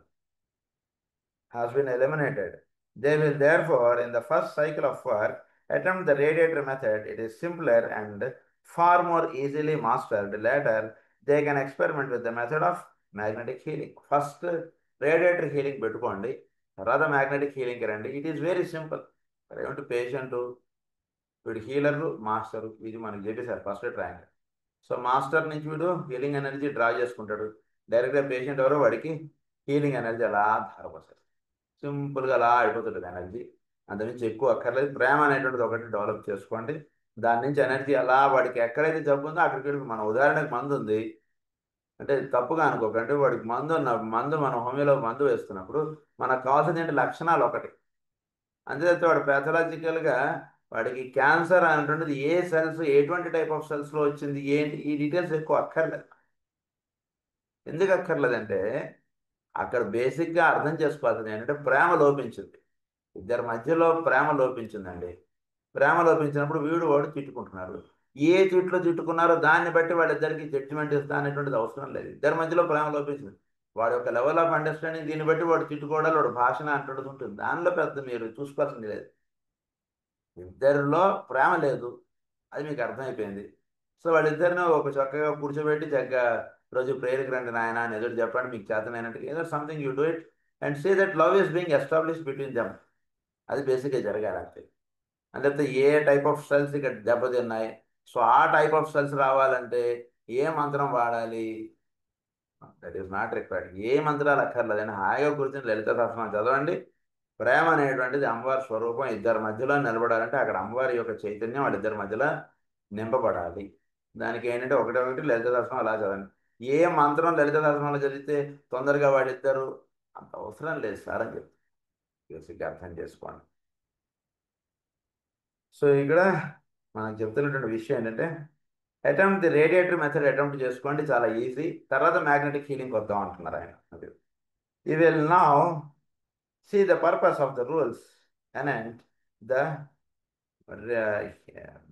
Speaker 1: has been eliminated. They will therefore, in the first cycle of work, attempt the radiator method. It is simpler and far more easily mastered. Later, they can experiment with the method of magnetic healing. First, radiator healing పెట్టుకోండి, తర్వాత magnetic హీలింగ్కి రండి. It is very simple. ఏమంటే patient, వీడు healer, master, ఇది మనకి చెప్పేశారు first trunk. So master నుంచి వీడు హీలింగ్ ఎనర్జీ డ్రా చేసుకుంటాడు, డైరెక్ట్గా పేషెంట్ ఎవరో వాడికి హీలింగ్ ఎనర్జీ అలా ధారపోతాడు. సింపుల్గా అలా అయిపోతుంది ఎనర్జీ, అంతకుమించి ఎక్కువ అక్కర్లేదు. ప్రేమ అనేటువంటిది ఒకటి డెవలప్ చేసుకోండి, దాని నుంచి ఎనర్జీ అలా వాడికి ఎక్కడైతే జబ్బు ఉందో అక్కడికి వెళ్ళి, మన ఉదాహరణకు మందు ఉంది అంటే తప్పుగా అనుకోకండి, వాడికి మందు మనం హోమియోలో మందు వేస్తున్నప్పుడు మనకు కావాల్సింది ఏంటి, లక్షణాలు ఒకటి. అంతేతే వాడు ప్యాథలాజికల్గా వాడికి క్యాన్సర్ అనేటువంటిది ఏ సెల్స్, ఎటువంటి టైప్ ఆఫ్ సెల్స్లో వచ్చింది ఏంటి, ఈ డీటెయిల్స్ ఎక్కువ అక్కర్లేదు. ఎందుకు అక్కర్లేదంటే అక్కడ బేసిక్గా అర్థం చేసుకోవాల్సింది ఏంటంటే ప్రేమ లోపించింది, ఇద్దరి మధ్యలో ప్రేమ లోపించిందండి. ప్రేమ లోపించినప్పుడు వీడు వాడు తిట్టుకుంటున్నారు, ఏ తిట్లు తిట్టుకున్నారో దాన్ని బట్టి వాళ్ళిద్దరికి జడ్జిమెంట్ ఇస్తా అనేటువంటిది అవసరం లేదు. ఇద్దరి మధ్యలో ప్రేమ లోపించింది, వాడి యొక్క లెవెల్ ఆఫ్ అండర్స్టాండింగ్ దీన్ని బట్టి వాడు తిట్టుకోవడాలు, వాడు భాషణ అంటున్నది ఉంటుంది, దానిలో పెద్ద మీరు చూసుకోవాల్సింది లేదు. ఇద్దరిలో ప్రేమ లేదు, అది మీకు అర్థమైపోయింది. సో వాళ్ళిద్దరిని ఒక చక్కగా కూర్చోబెట్టి చక్కగా రోజు ప్రేయర్కి రండి నాయన అని ఎదురు చెప్పండి, మీకు చేతనైనట్టుగా ఏదో something you do it and say that love is being establish between them. అది బేసిక్గా జరగాలి అంతే. అంటే ఏ టైప్ ఆఫ్ సెల్స్ ఇక్కడ దెబ్బతిన్నాయి, సో ఆ టైప్ ఆఫ్ సెల్స్ రావాలంటే ఏ మంత్రం వాడాలి, దట్ ఈస్ నాట్ రిక్వైర్డ్. ఏ మంత్రాలు అక్కర్లేదని హాయిగా కూర్చొని లలిత సహస్రనామం చదవండి. ప్రేమ అనేటువంటిది అమ్మవారి స్వరూపం, ఇద్దరి మధ్యలో నిలబడాలంటే అక్కడ అమ్మవారి యొక్క చైతన్యం వాళ్ళిద్దరి మధ్యలో నింపబడాలి. దానికి ఏంటంటే ఒకటి ఒకటి లలిత సహస్రం అలా చదవండి. ఏ మంత్రం లలిత సహస్రంలో చదివితే తొందరగా వాళ్ళిద్దరు, అంత అవసరం లేదు సార్ అని చెప్పి బేసిక్గా అర్థం చేసుకోండి. సో ఇక్కడ మనం చెప్తున్నటువంటి విషయం ఏంటంటే attempt the radiator method attempt చేసుకోండి, చాలా ఈజీ. తర్వాత మ్యాగ్నెటిక్ హీలింగ్ వద్దాం అంటున్నారు ఆయన. You will now see the purpose of the rules and the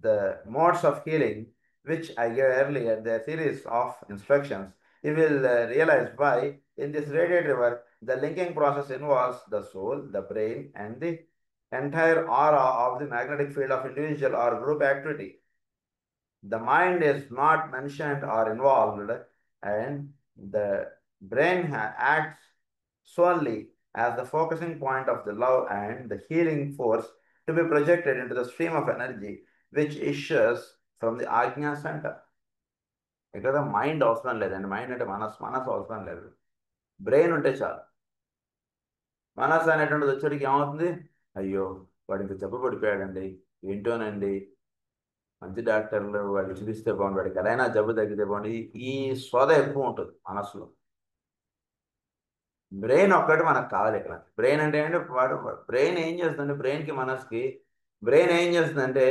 Speaker 1: the modes of healing which I gave earlier, the series of instructions. You will realize why in this radiator work the linking process involves the soul, the brain, and the entire aura of the magnetic field of individual or group activity. The mind is not mentioned or involved, and the brain acts solely as the focusing point of the love and the healing force to be projected into the stream of energy which issues from the Ajna center. ఇక్కడ mind అవసరం లేదండి, mind అంటే మనసు అవసరం లేదు, brain ఉంటే చాలు. మనసు అనేటువంటిది వచ్చేటికి ఏమవుతుంది, అయ్యో వాడు ఇంత జబ్బు పడిపోయాడండి, ఏంటోనండి, మంచి డాక్టర్లు వాడికి చూపిస్తే బాగుండు, వాడికి ఎలాగైనా జబ్బు తగ్గితే బాగుండు, ఈ సోద ఎక్కువ ఉంటుంది మనసులో. బ్రెయిన్ ఒక్కటి మనకు కావాలి ఇక్కడ. బ్రెయిన్ అంటే ఏంటంటే వాడు బ్రెయిన్ ఏం చేస్తుందంటే బ్రెయిన్కి మనసుకి బ్రెయిన్ ఏం చేస్తుందంటే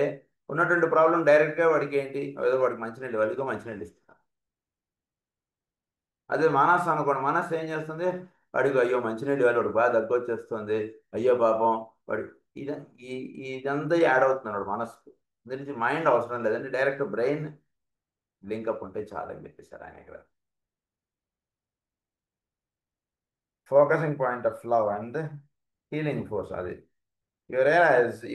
Speaker 1: ఉన్నటువంటి ప్రాబ్లం డైరెక్ట్గా వాడికి ఏంటి, ఏదో వాడికి మంచినీళ్ళు, వాడికి మంచినీళ్ళు ఇస్తుంది. అదే మనస్సు అనుకోండి, మనస్సు ఏం చేస్తుంది, వాడికి అయ్యో మంచినీళ్ళు వాళ్ళు వాడికి బాగా దగ్గు వచ్చేస్తుంది, అయ్యో పాపం వాడి ఇది ఇదంతా యాడ్ అవుతున్నాడు వాడు మనస్సుకు. దీని నుంచి మైండ్ అవసరం లేదంటే డైరెక్ట్ బ్రెయిన్ లింకప్ ఉంటే చాలని చెప్పేశారు ఆయన ఇక్కడ. Focusing point of love and healing force, అది you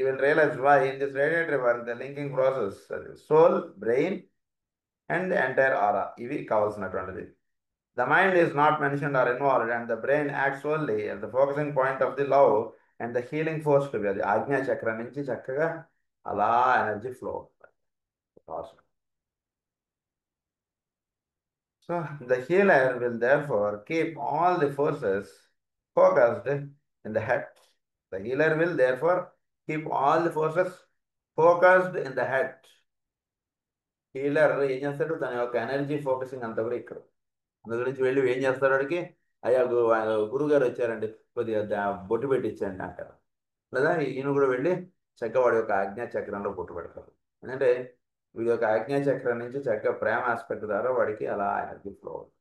Speaker 1: will realize why in this radiator work the linking process soul, brain and the entire aura ఇవి కావాల్సినటువంటిది. The mind is not mentioned or involved and the brain acts solely as the focusing point of the love and the healing force to be అది ఆజ్ఞా చక్రం నుంచి చక్కగా అలా energy flow. So the healer will therefore keep all the forces focused in the head. The healer will therefore keep all the forces focused in the head. Healer ఏం చేస్తాడు, తన యొక్క ఎనర్జీ ఫోకసింగ్ అంతా కూడా ఇక్కడ. అందు గురించి వెళ్ళి ఏం చేస్తాడు, వాడికి అయ్యా గురుగారు వచ్చారండి, కొద్దిగా బొట్టు పెట్టించండి అంటారు. లేదా ఈయన కూడా వెళ్ళి చక్కగా వాడి యొక్క ఆజ్ఞా చక్రంలో బొట్టు పెడతారు. ఎందుకంటే వీడి యొక్క ఆజ్ఞా చక్రం నుంచి చక్కగా ప్రేమ ఆస్పెక్ట్ ద్వారా వాడికి అలా ఎనర్జీ ఫ్లో అవుతుంది.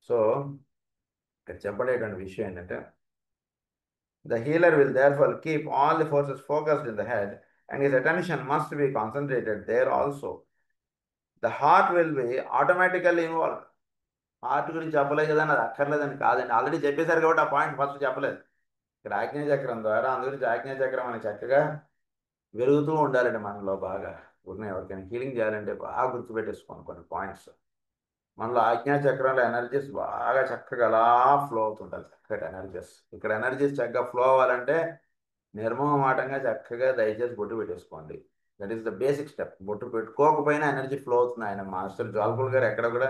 Speaker 1: సో ఇక్కడ చెప్పబడేటువంటి విషయం ఏంటంటే, the healer will therefore keep all the forces focused in the head, and his attention must be concentrated there also. The heart will be automatically involved. Heart గురించి చెప్పలేదు కదా, అది అక్కర్లేదని కాదండి, ఆల్రెడీ చెప్పేశారు కాబట్టి ఆ పాయింట్ ఫస్ట్ చెప్పలేదు. ఇక్కడ ఆజ్ఞాచక్రం ద్వారా, అందు గురించి ఆజ్ఞాచక్రం అని చక్కగా వెలుగుతూ ఉండాలండి మనలో బాగా. ఉన్న ఎవరికైనా హీలింగ్ చేయాలంటే బాగా గుర్తుపెట్టేసుకోండి కొన్ని పాయింట్స్. మనలో ఆజ్ఞాచక్రంలో ఎనర్జీస్ బాగా చక్కగా అలా ఫ్లో అవుతుంటాయి, చక్కటి ఎనర్జీస్. ఇక్కడ ఎనర్జీస్ చక్కగా ఫ్లో అవ్వాలంటే నిర్మోహమాటంగా చక్కగా దయచేసి బొట్టు పెట్టేసుకోండి. That is the basic step. బొట్టు పెట్టుకోకపోయినా ఎనర్జీ ఫ్లో అవుతుంది. ఆయన మాస్టర్ జ్వాల్పూల్ గారు ఎక్కడ కూడా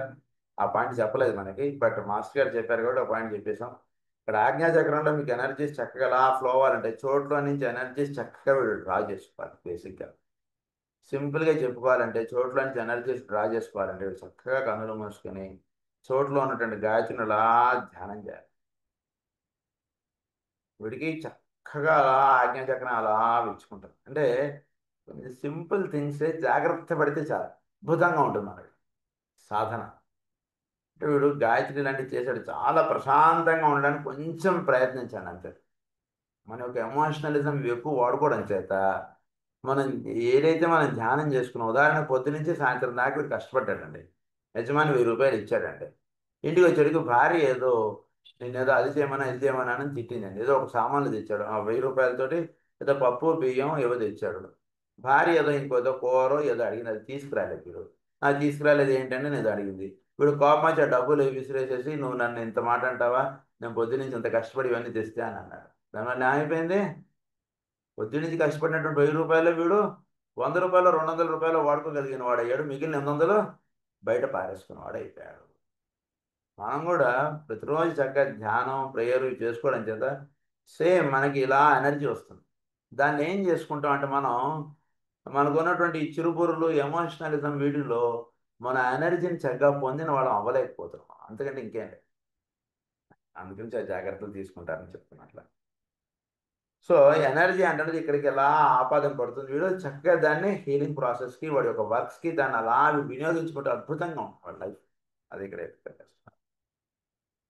Speaker 1: ఆ పాయింట్ చెప్పలేదు మనకి, బట్ మాస్టర్ గారు చెప్పారు కాబట్టి ఆ పాయింట్ చెప్పేసాం. ఇక్కడ ఆజ్ఞాచక్రంలో మీకు ఎనర్జీస్ చక్కగా అలా ఫ్లో అవ్వాలంటే చోట్లో నుంచి ఎనర్జీస్ చక్కగా వీళ్ళు డ్రా చేసుకోవాలి. బేసిక్గా సింపుల్గా చెప్పుకోవాలంటే చోట్ల నుంచి ఎనర్జీస్ డ్రా చేసుకోవాలంటే వీళ్ళు చక్కగా కన్నులు మూసుకొని చోట్లో ఉన్నటువంటి గాయత్రిని అలా ధ్యానం చేయాలి. వీడికి చక్కగా అలా ఆజ్ఞాచక్రం అలా విచ్చుకుంటారు. అంటే కొన్ని సింపుల్ థింగ్సే జాగ్రత్త పడితే చాలా అద్భుతంగా ఉంటుంది మనకి సాధన. అంటే వీడు గాయత్రి లాంటివి చేశాడు, చాలా ప్రశాంతంగా ఉండడానికి కొంచెం ప్రయత్నించాను అంతే. మన యొక్క ఎమోషనలిజం ఎక్కువ వాడుకోవడం చేత మనం ఏదైతే మనం ధ్యానం చేసుకున్నాం, ఉదాహరణ పొద్దు నుంచి సాయంత్రం దాకా వీడు కష్టపడ్డాడండి, యజమాని 1000 రూపాయలు ఇచ్చాడండి. ఇంటికి వచ్చేటికి భార్య ఏదో నేనేదో అది చేయమన్నా ఇది చేయమన్నా అని తిట్టిందండి. ఏదో ఒక సామాన్లు తెచ్చాడు, ఆ 1000 రూపాయలతోటి ఏదో పప్పు బియ్యం ఏవో తెచ్చాడు. భార్య ఏదో ఇంకోదో కూరో ఏదో అడిగింది, అది తీసుకురాలేదు వీడు. నాకు తీసుకురాలేదు ఏంటంటే నేను అడిగింది. వీడు కోపం వచ్చి ఆ డబ్బులు విసిరేసేసి నువ్వు నన్ను ఇంత మాట అంటావా, నేను పొద్దు నుంచి ఇంత కష్టపడి ఇవన్నీ తెస్తే అని అన్నాడు. దానివల్ల ఏమైపోయింది, పొద్దు నుంచి కష్టపడినటువంటి 1000 రూపాయలు వీడు 100 రూపాయలు 200 రూపాయలు వాడుకోగలిగిన వాడయ్యాడు, మిగిలిన 800 బయట పారేసుకున్నవాడు అయిపోయాడు. మనం కూడా ప్రతిరోజు చక్కగా ధ్యానం ప్రేయర్ చేసుకోవడం చేత సేమ్ మనకి ఇలా ఎనర్జీ వస్తుంది. దాన్ని ఏం చేసుకుంటాం అంటే మనం మనకు ఉన్నటువంటి ఈ చిరుబురులు ఎమోషనలిజం వీటిలో మన ఎనర్జీని చక్కగా పొందిన వాళ్ళం అవ్వలేకపోతున్నాం. అంతకంటే ఇంకేంటి, అందుగురించి ఆ జాగ్రత్తలు తీసుకుంటారని చెప్తున్నట్ల. సో ఎనర్జీ అంటే ఇక్కడికి ఎలా ఆపాదన పడుతుంది, వీడు చక్కగా దాన్ని హీలింగ్ ప్రాసెస్కి వాడి యొక్క వర్క్స్కి దాన్ని అలా వినియోగించుకుంటే అద్భుతంగా ఉంటుంది వాడి లైఫ్. అది ఇక్కడ ఎక్స్పెక్ట్ చేస్తాం.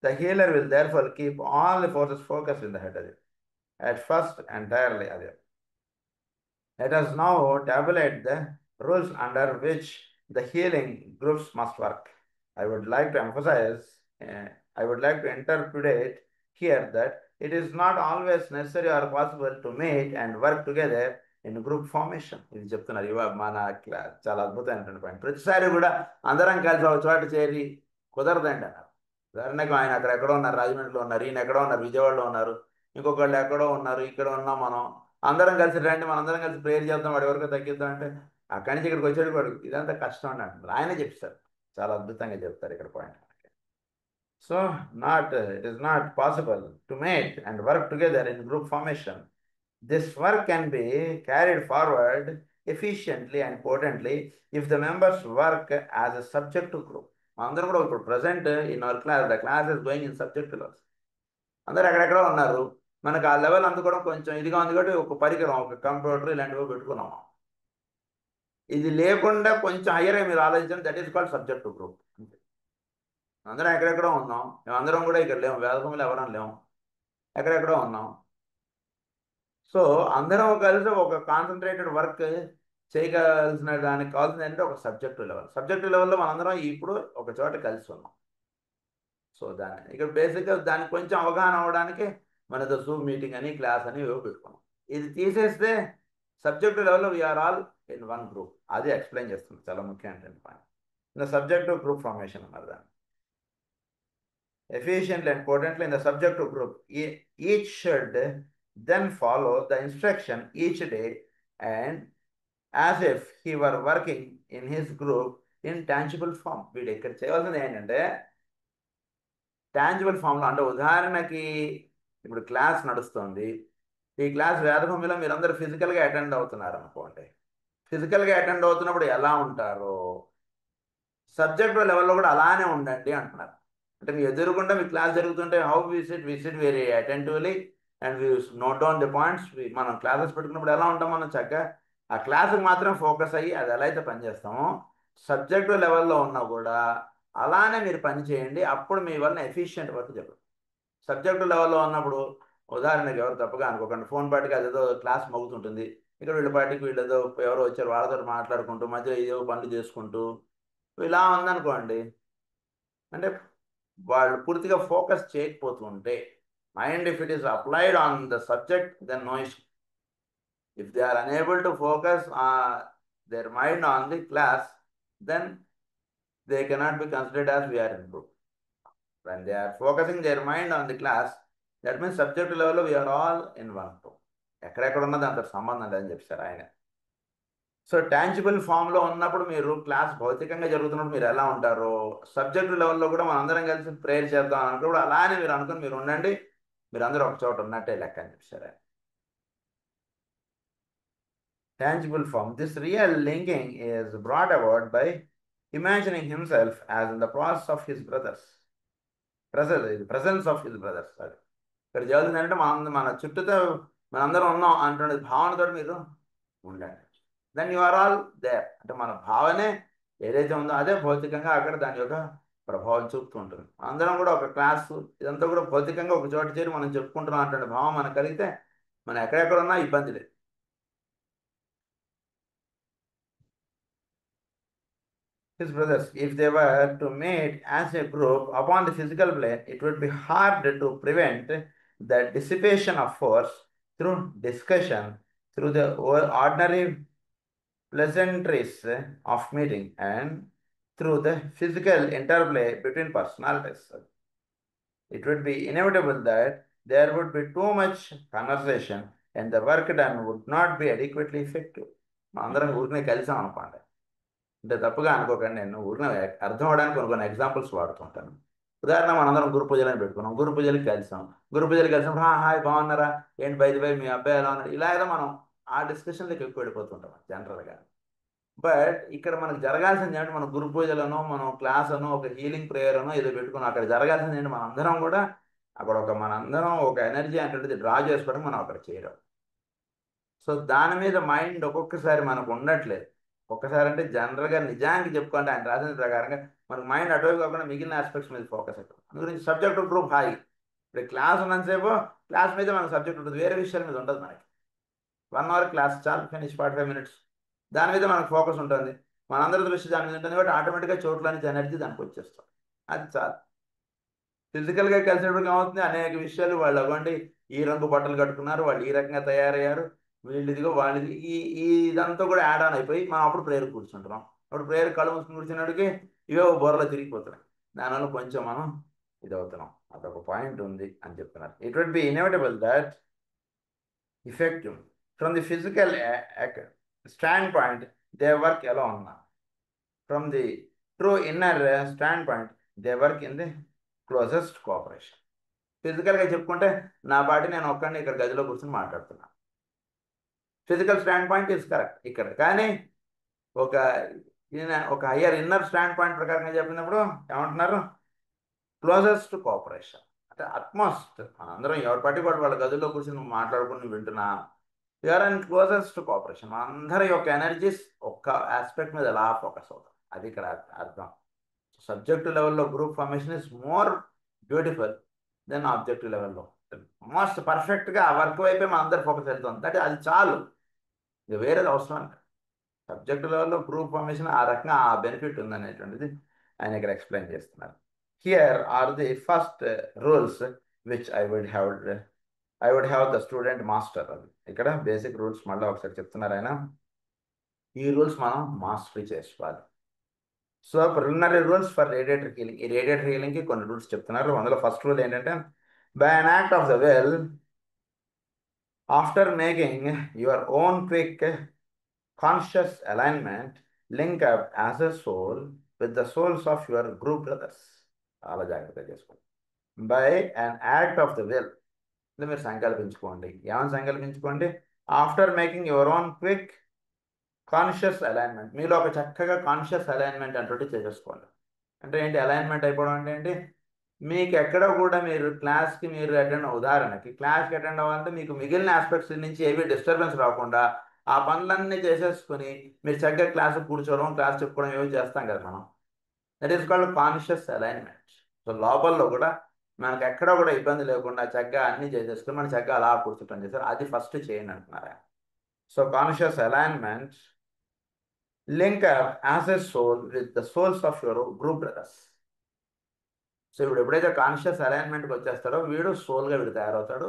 Speaker 1: The healer will therefore keep all the forces focused in the head at first entirely. Let us now tabulate the rules under which the healing groups must work. I would like to emphasize, I would like to interpret here that it is not always necessary or possible to meet and work together in group formation. ఇది చెప్తున్నారు ఇవా మన చాలా అద్భుతమైనటువంటి point. ప్రతిసారి కూడా అందరం కలిసి ఒక చోట చేరి కుదరదండి అన్నారు. ఉదాహరణకు ఆయన అక్కడెక్కడో ఉన్నారు, రాజమండ్రిలో ఉన్నారు, ఈయన ఎక్కడో ఉన్నారు, విజయవాడలో ఉన్నారు, ఇంకొకళ్ళు ఎక్కడో ఉన్నారు, ఇక్కడ ఉన్నాం మనం. అందరం కలిసి రండి, మన అందరం కలిసి ప్రేయర్ చేద్దాం, వాడి వరకు తగ్గిద్దాం అంటే అక్కడి నుంచి ఇక్కడికి వచ్చేది వాడు ఇదంతా కష్టం అని అంటున్నారు. ఆయనే చెప్తారు, చాలా అద్భుతంగా చెప్తారు ఇక్కడ point. So it is not possible to meet and work together in group formation. This work can be carried forward efficiently and potently if the members work as a subjective group. అందరూ కూడా ఇప్పుడు present in our class, the class is going in subjective levels. అందరూ ఎక్కడెక్కడో ఉన్నారు, మనకు ఆ level అందుకోవడం కొంచెం ఇదిగా ఉంది కాబట్టి ఒక పరికరం, ఒక కంప్యూటర్ ఇలాంటివి పెట్టుకున్నాము. ఇది లేకుండా కొంచెం హయ్యర్గా మీరు ఆలోచించండి, that is called subjective group. అందరం ఎక్కడెక్కడో ఉన్నాం, మేము అందరం కూడా ఇక్కడ లేము, వేదభూమిలో ఎవరం లేము, ఎక్కడెక్కడో ఉన్నాం. సో అందరం కలిసి ఒక కాన్సన్ట్రేటెడ్ వర్క్ చేయగలిసిన దానికి కావాల్సింది ఏంటంటే ఒక సబ్జెక్టివ్ లెవెల్. సబ్జెక్టివ్ లెవెల్లో మనందరం ఇప్పుడు ఒక చోట కలిసి ఉన్నాం. సో దాన్ని ఇక్కడ బేసిక్గా దానికి కొంచెం అవగాహన అవ్వడానికి మనతో జూమ్ మీటింగ్ అని క్లాస్ అని ఏవో పెట్టుకున్నాం. ఇది తీసేస్తే సబ్జెక్టివ్ లెవెల్లో we are all in one group. అది ఎక్స్ప్లెయిన్ చేస్తుంది, చాలా ముఖ్యమైన పాయింట్. ఇంకా సబ్జెక్టివ్ గ్రూప్ ఫార్మేషన్ అన్నారు దాన్ని. Efficiently and potently in the subjective group, each should then follow the instruction each day and as if he were working in his group in tangible form. వీడు ఇక్కడ చేయవలసింది ఏంటంటే tangible ఫామ్లో, అంటే ఉదాహరణకి ఇప్పుడు క్లాస్ నడుస్తుంది, ఈ క్లాస్ వేదభూమిలో మీరందరూ ఫిజికల్గా అటెండ్ అవుతున్నారు అనుకోండి. ఫిజికల్గా అటెండ్ అవుతున్నప్పుడు ఎలా ఉంటారో సబ్జెక్ట్ లెవెల్లో కూడా అలానే ఉండండి అంటున్నారు. అంటే మీ ఎదురుకుండా మీ క్లాస్ జరుగుతుంటే how we sit very attentively and we note down the points. మనం క్లాసెస్ పెట్టుకున్నప్పుడు ఎలా ఉంటాం, మనం చక్కగా ఆ క్లాస్కి మాత్రం ఫోకస్ అయ్యి అది ఎలా అయితే పనిచేస్తామో సబ్జెక్టు లెవెల్లో ఉన్నా కూడా అలానే మీరు పని చేయండి. అప్పుడు మీ వల్ల ఎఫిషియెంట్ వర్క్ జరుగుతుంది. సబ్జెక్టు లెవెల్లో ఉన్నప్పుడు ఉదాహరణకి ఎవరు తప్పుగా అనుకోకండి, ఫోన్ పాటికి అదేదో క్లాస్ మోగుతుంటుంది, ఇక్కడ వీళ్ళ పాటికి వీళ్ళేదో ఎవరో వచ్చారు వాళ్ళతో మాట్లాడుకుంటూ మధ్యలో ఏదో పనులు చేసుకుంటూ ఇలా ఉందనుకోండి, అంటే వాళ్ళు పూర్తిగా ఫోకస్ చేయకపోతుంటే mind if it is applied on the subject then no issue. If they are unable to focus their mind on the class, then they cannot be considered as we are in group. When they are focusing their mind on the class, that means subject level we are all in one group. ఎక్కడెక్కడ ఉన్నది అంత సంబంధం లేదని చెప్పారు ఆయన. So tangible ఫామ్లో ఉన్నప్పుడు మీరు క్లాస్ భౌతికంగా జరుగుతున్నప్పుడు మీరు ఎలా ఉంటారో సబ్జెక్టు లెవెల్లో కూడా మనం అందరం కలిసి ప్రేయర్ చేద్దాం అనుకున్నప్పుడు అలానే మీరు అనుకుని మీరు ఉండండి, మీరు అందరూ ఒక చోట ఉన్నట్టే లెక్క అని చెప్పారు. Tangible form, this real linking is brought about by imagining himself as in the process of his brothers, presence of his brothers. అది ఇక్కడ జరుగుతుందంటే మన చుట్టూతో మనందరం ఉన్నాం అంటున్న భావనతో మీరు ఉండండి. Then you are all there. అంటే మన భావనే ఏదైతే ఉందో అదే భౌతికంగా అక్కడ దాని యొక్క ప్రభావం చూపుతూ ఉంటుంది. అందరం కూడా ఒక క్లాసు ఇదంతా కూడా భౌతికంగా ఒక చోట చేరి మనం చెప్పుకుంటున్నాం అంటే భావం మనకు కలిగితే మనం ఎక్కడెక్కడ ఉన్నా ఇబ్బంది లేదు. His brothers, if they were to meet as a group upon the physical plane, it would be hard to prevent the dissipation of force through discussion, through the ordinary pleasantries of meeting, and through the physical interplay between personalities. It would be inevitable that there would be too much conversation and the work done would not be adequately effective. అందరం ఊరినే కలిసాం అనుకోండి, అంటే తప్పుగా అనుకోకండి, నేను ఊరినే అర్థం అవడానికి కొన్ని ఎగ్జాంపుల్స్ వాడుతుంటాను. ఉదాహరణ మనందరం గురు పూజలని పెట్టుకున్నాం, గురు పూజలకి కలిసాం, గురు పూజలకి కలిసినప్పుడు హాయ్ బాగున్నారా, ఏంటి బై మీ అబ్బాయి ఎలా ఉన్నారు, ఇలా ఏదో మనం ఆ డిస్కషన్లోకి ఎక్కువ వెళ్ళిపోతుంటాం జనరల్గా. బట్ ఇక్కడ మనకు జరగాల్సింది ఏంటంటే మన గురు పూజలను మనం క్లాస్ అను ఒక హీలింగ్ ప్రేయర్ అను ఏదో పెట్టుకున్నాం, అక్కడ జరగాల్సింది ఏంటి మనందరం కూడా అక్కడ మనందరం ఒక ఎనర్జీ అంటే డ్రా చేసుకోవడం మనం అక్కడ చేయడం. సో దాని మీద మైండ్ ఒక్కొక్కసారి మనకు ఉండట్లేదు. ఒక్కసారి అంటే జనరల్గా నిజానికి చెప్పుకుంటే ఆయన రాసిన ప్రకారంగా మనకు మైండ్ అటువైపు కాకుండా మిగిలిన ఆస్పెక్ట్స్ మీద ఫోకస్ అవుతుంది. అందుగురించి సబ్జెక్ట్ గ్రూప్ హాయి, ఇప్పుడు క్లాస్ ఉన్నంతసేపు క్లాస్ మీద మనకు సబ్జెక్ట్ ఉంటుంది, వేరే విషయాల మీద ఉండదు మనకి. 1 hour క్లాస్ చాలు, ఫినిష్ 45 minutes, దాని మీద మనకు ఫోకస్ ఉంటుంది, మనందరి దృష్టి దాని మీద ఉంటుంది కాబట్టి ఆటోమేటిక్గా చోట్ల నుంచి ఎనర్జీ దానికి వచ్చేస్తుంది, అది చాలు. ఫిజికల్గా కలిసినప్పుడు ఏమవుతుంది, అనేక విషయాలు వాళ్ళు అవ్వండి ఈ రంగు బట్టలు కట్టుకున్నారు, వాళ్ళు ఈ రకంగా తయారయ్యారు, వీళ్ళు ఇదిగో వాళ్ళది ఈ ఇదంతా కూడా యాడ్ ఆన్ అయిపోయి మనం అప్పుడు ప్రేయర్ కూర్చుంటున్నాం. అప్పుడు ప్రేయర్ కళ్ళు మూసుకుని కూర్చున్నడికి ఇవే బోర్లో తిరిగిపోతున్నాయి, దానివల్ల కొంచెం మనం ఇది అవుతున్నాం. అదొక పాయింట్ ఉంది అని చెప్తున్నారు. It would be inevitable that effective. From the physical standpoint, they work alone. From the true inner standpoint, they work in the closest cooperation. ఫిజికల్గా చెప్పుకుంటే నా పాటి నేను ఒక్కడిని ఇక్కడ గదిలో కూర్చొని మాట్లాడుతున్నాను, physical stand point is correct ఇక్కడ. కానీ ఒక హయ్యర్ ఇన్నర్ స్టాండ్ పాయింట్ ప్రకారంగా చెప్పినప్పుడు ఏమంటున్నారు, క్లోజెస్ట్ కోఆపరేషన్. అంటే అట్మోస్ట్ అందరం ఎవరి పాటి వాళ్ళ గదుల్లో కూర్చొని మాట్లాడుకుని వింటున్నా, యూఆర్ అండ్ క్లోజెస్ట్ కోఆపరేషన్. అందరి యొక్క ఎనర్జీస్ ఒక్క ఆస్పెక్ట్ మీద ఎలా ఫోకస్ అవుతాం, అది ఇక్కడ అర్థం. సబ్జెక్టు లెవెల్లో group formation is more beautiful than objective లెవెల్లో. మోస్ట్ పర్ఫెక్ట్గా ఆ వర్క్ వైపే మన అందరు ఫోకస్ వెళ్తుంది, అంటే అది చాలు, ఇది వేరేది అవసరం. సబ్జెక్టు లెవెల్లో గ్రూప్ ఫార్మేషన్ ఆ రకంగా ఆ బెనిఫిట్ ఉందనేటువంటిది ఆయన ఇక్కడ ఎక్స్ప్లెయిన్ చేస్తున్నారు. Here are the first rules which I would have the student master. అది ఇక్కడ బేసిక్ రూల్స్ మళ్ళీ ఒకసారి చెప్తున్నారు ఆయన. ఈ రూల్స్ మనం మాస్టరీ చేసుకోవాలి. So preliminary rules for radiator healing, ఈ రేడియేటర్ హీలింగ్కి కొన్ని రూల్స్ చెప్తున్నారు. అందులో ఫస్ట్ రూల్ ఏంటంటే, by an act of the will, after making your own quick conscious alignment, link up as a soul with the souls of your group brothers. చాలా జాగ్రత్తగా చేసుకోండి. By an act of the will, మీరు సంకల్పించుకోండి. ఏమైనా సంకల్పించుకోండి, after making your own quick conscious alignment, మీలో ఒక చక్కగా కాన్షియస్ అలైన్మెంట్ అంటుంటే చేసేసుకోండి. అంటే ఏంటి అలైన్మెంట్ అయిపోవడం అంటే ఏంటి? మీకు ఎక్కడ కూడా మీరు క్లాస్కి మీరు అటెండ్, ఉదాహరణకి క్లాస్కి అటెండ్ అవ్వాలంటే మీకు మిగిలిన ఆస్పెక్ట్స్ నుంచి ఏవి డిస్టర్బెన్స్ రాకుండా ఆ పనులన్నీ చేసేసుకుని మీరు చక్కగా క్లాస్ కూర్చోవడం, క్లాస్ చెప్పుకోవడం ఏవి చేస్తాం కదా మనం. That is called conscious alignment. So లోపల్లో కూడా మనకు ఎక్కడ కూడా ఇబ్బంది లేకుండా చక్కగా అన్నీ చేసేసుకుని మనం చక్కగా అలా కూర్చుంటాం చేస్తారు. అది ఫస్ట్ చేయండి అంటున్నారా. So conscious alignment link as a soul with the souls of your group brothers. So ఇప్పుడు ఎప్పుడైతే కాన్షియస్ అలైన్మెంట్కి వచ్చేస్తాడో వీడు సోల్గా వీడు తయారవుతాడు.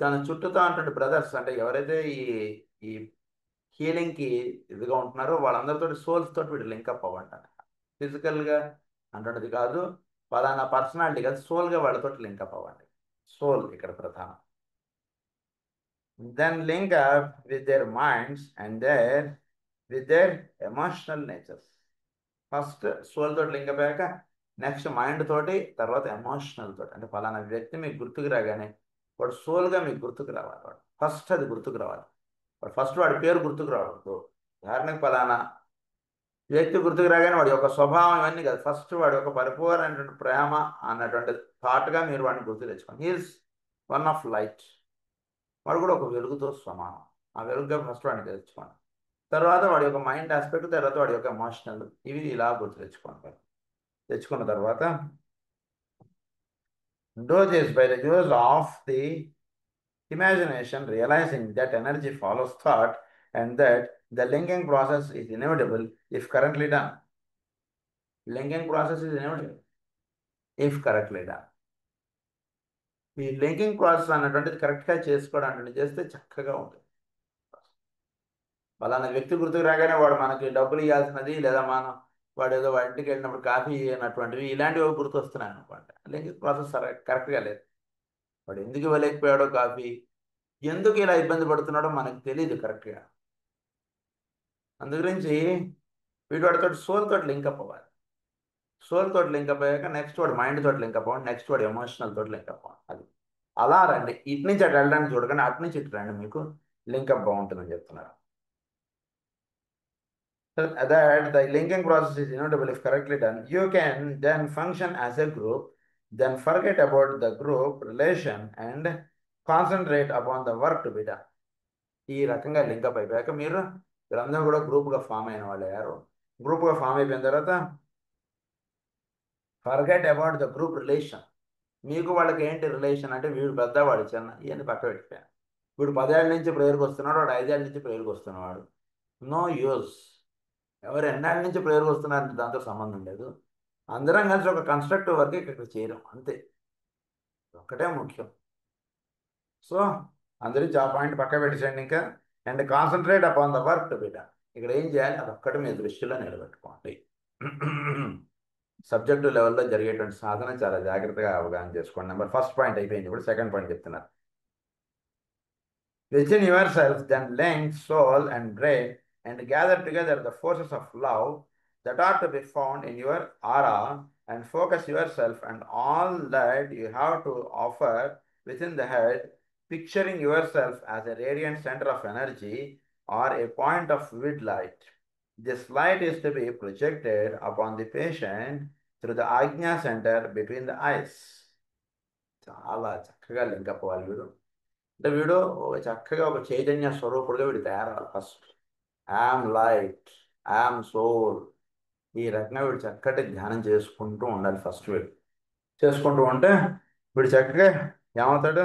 Speaker 1: తన చుట్టూతో ఉన్నటువంటి బ్రదర్స్ అంటే ఎవరైతే ఈ ఈ హీలింగ్కి ఇదిగా ఉంటున్నారో వాళ్ళందరితో సోల్స్ తోటి వీడు లింకప్ అవ్వంటారు. ఫిజికల్గా అంటున్నది కాదు, పలానా పర్సనాలిటీ కాదు, సోల్గా వాళ్ళతో లింకప్ అవ్వండి. సోల్ ఇక్కడ ప్రధానం. Then link up with their minds and with their emotional natures. First soul తోటి లింక్ అయ్యాక నెక్స్ట్ మైండ్ తోటి, తర్వాత ఎమోషనల్ తోటి. అంటే పలానా వ్యక్తి మీకు గుర్తుకు రాగానే వాడు సోల్గా మీకు గుర్తుకు రావాలి. వాడు ఫస్ట్ అది గుర్తుకు రావాలి. వాడు ఫస్ట్ వాడి పేరు గుర్తుకు రావద్దు. ఉదాహరణకు పలానా వ్యక్తి గుర్తుకు రాగానే వాడి యొక్క స్వభావం ఇవన్నీ కాదు, ఫస్ట్ వాడి యొక్క పరిపూర్ణమైనటువంటి ప్రేమ అన్నటువంటి థాట్గా మీరు వాడిని గుర్తు తెచ్చుకోండి. He is one of light. వాడు కూడా ఒక వెలుగుతో సమానం. ఆ వెలుగుగా ఫస్ట్ వాడిని తెచ్చుకోండి. తర్వాత వాడి యొక్క మైండ్ ఆస్పెక్ట్, తర్వాత వాడి యొక్క ఎమోషనల్, ఇవి ఇలా గుర్తు తెచ్చుకోండి. తెచ్చుకున్న తర్వాత do this by the use of the imagination, realizing that energy follows thought and that the linking process is inevitable if correctly done. Linking process is inevitable if correctly done. ఈ linking process అన్నటువంటిది కరెక్ట్గా చేసుకోవడానికి చేస్తే చక్కగా ఉంటుంది. పలానా వ్యక్తి గుర్తుకు రాగానే వాడు మనకి డబ్బులు ఇవ్వాల్సినది, లేదా మనం వాడు ఏదో వాడి ఇంటికి వెళ్ళినప్పుడు కాఫీ అన్నటువంటివి ఇలాంటివి గుర్తు వస్తున్నాయి అనమాట. లింకింగ్ ప్రాసెస్ కరెక్ట్గా లేదు. వాడు ఎందుకు ఇవ్వలేకపోయాడో కాఫీ, ఎందుకు ఇలా ఇబ్బంది పడుతున్నాడో మనకు తెలియదు కరెక్ట్గా. అందుగురించి వీడు వాడితో సోల్ తోటి లింకప్ అవ్వాలి. సోల్ తోటి లింకప్ అయ్యాక నెక్స్ట్ వాడు మైండ్ తోటి లింకప్ అవ్వండి, నెక్స్ట్ వాడు ఎమోషనల్ తోటి లింకప్ అవ్వండి. అది అలా రండి. ఇటు నుంచి అటు వెళ్ళడానికి చూడకండి, అటు నుంచి ఇటు రండి, మీకు లింకప్ బాగుంటుందని చెప్తున్నారు. That the linking process is inevitable if correctly done. You can then function as a group, then forget about the group relation and concentrate upon the work to be done. ఈ రకంగా link up అయిపోయాక మీరందరూ కూడా గ్రూప్గా form అయిన వాళ్ళు అయ్యారు. గ్రూప్గా ఫామ్ అయిపోయిన తర్వాత forget about the group relation. మీకు వాళ్ళకి ఏంటి రిలేషన్ అంటే వీడు పెద్ద వాడు చిన్న ఇవన్నీ పక్క పెట్టిపోయాను. వీడు 10 ఏళ్ళ నుంచి ప్రేయర్కి వస్తున్నాడు, వాడు 5 ఏళ్ళ నుంచి ప్రేయర్కి వస్తున్నాడు. No use. ఎవరు ఎన్నేళ్ళ నుంచి ప్రేయర్కి వస్తున్నారంటే దాంతో సంబంధం లేదు. అందరం కలిసి ఒక కన్స్ట్రక్టివ్ వర్క్ ఇక్కడ చేయడం అంతే, ఒక్కటే ముఖ్యం. సో అందరించి ఆ పాయింట్ పక్క పెట్టేసేయండి ఇంకా. And concentrate upon the work to be done. ఇక్కడ ఏం చేయాలి అదొక్కటి మీ దృష్టిలో నిలబెట్టుకోండి. సబ్జెక్టు లెవెల్లో జరిగేటువంటి సాధన చాలా జాగ్రత్తగా అవగాహన చేసుకోండి. ఫస్ట్ పాయింట్ అయిపోయింది. ఇప్పుడు సెకండ్ పాయింట్ చెప్తున్నారు. Within yourself, then link soul and brain and gather together the forces of love that are to be found in your aura and focus yourself and all that you have to offer within the head, picturing yourself as a radiant center of energy or a point of vivid light. This light is to be projected upon the patient through the Ajna center between the eyes. చాలా చక్కగా link up అవ్వాలి వీడు. అంటే వీడు చక్కగా ఒక చైతన్య స్వరూపుడుగా వీడు తయారవ్వాలి. First I am light, I am soul, ఈ రకంగా వీడు చక్కటి ధ్యానం చేసుకుంటూ ఉండాలి. ఫస్ట్ వీడు చేసుకుంటూ ఉంటే వీడు చక్కగా ఏమవుతాడు?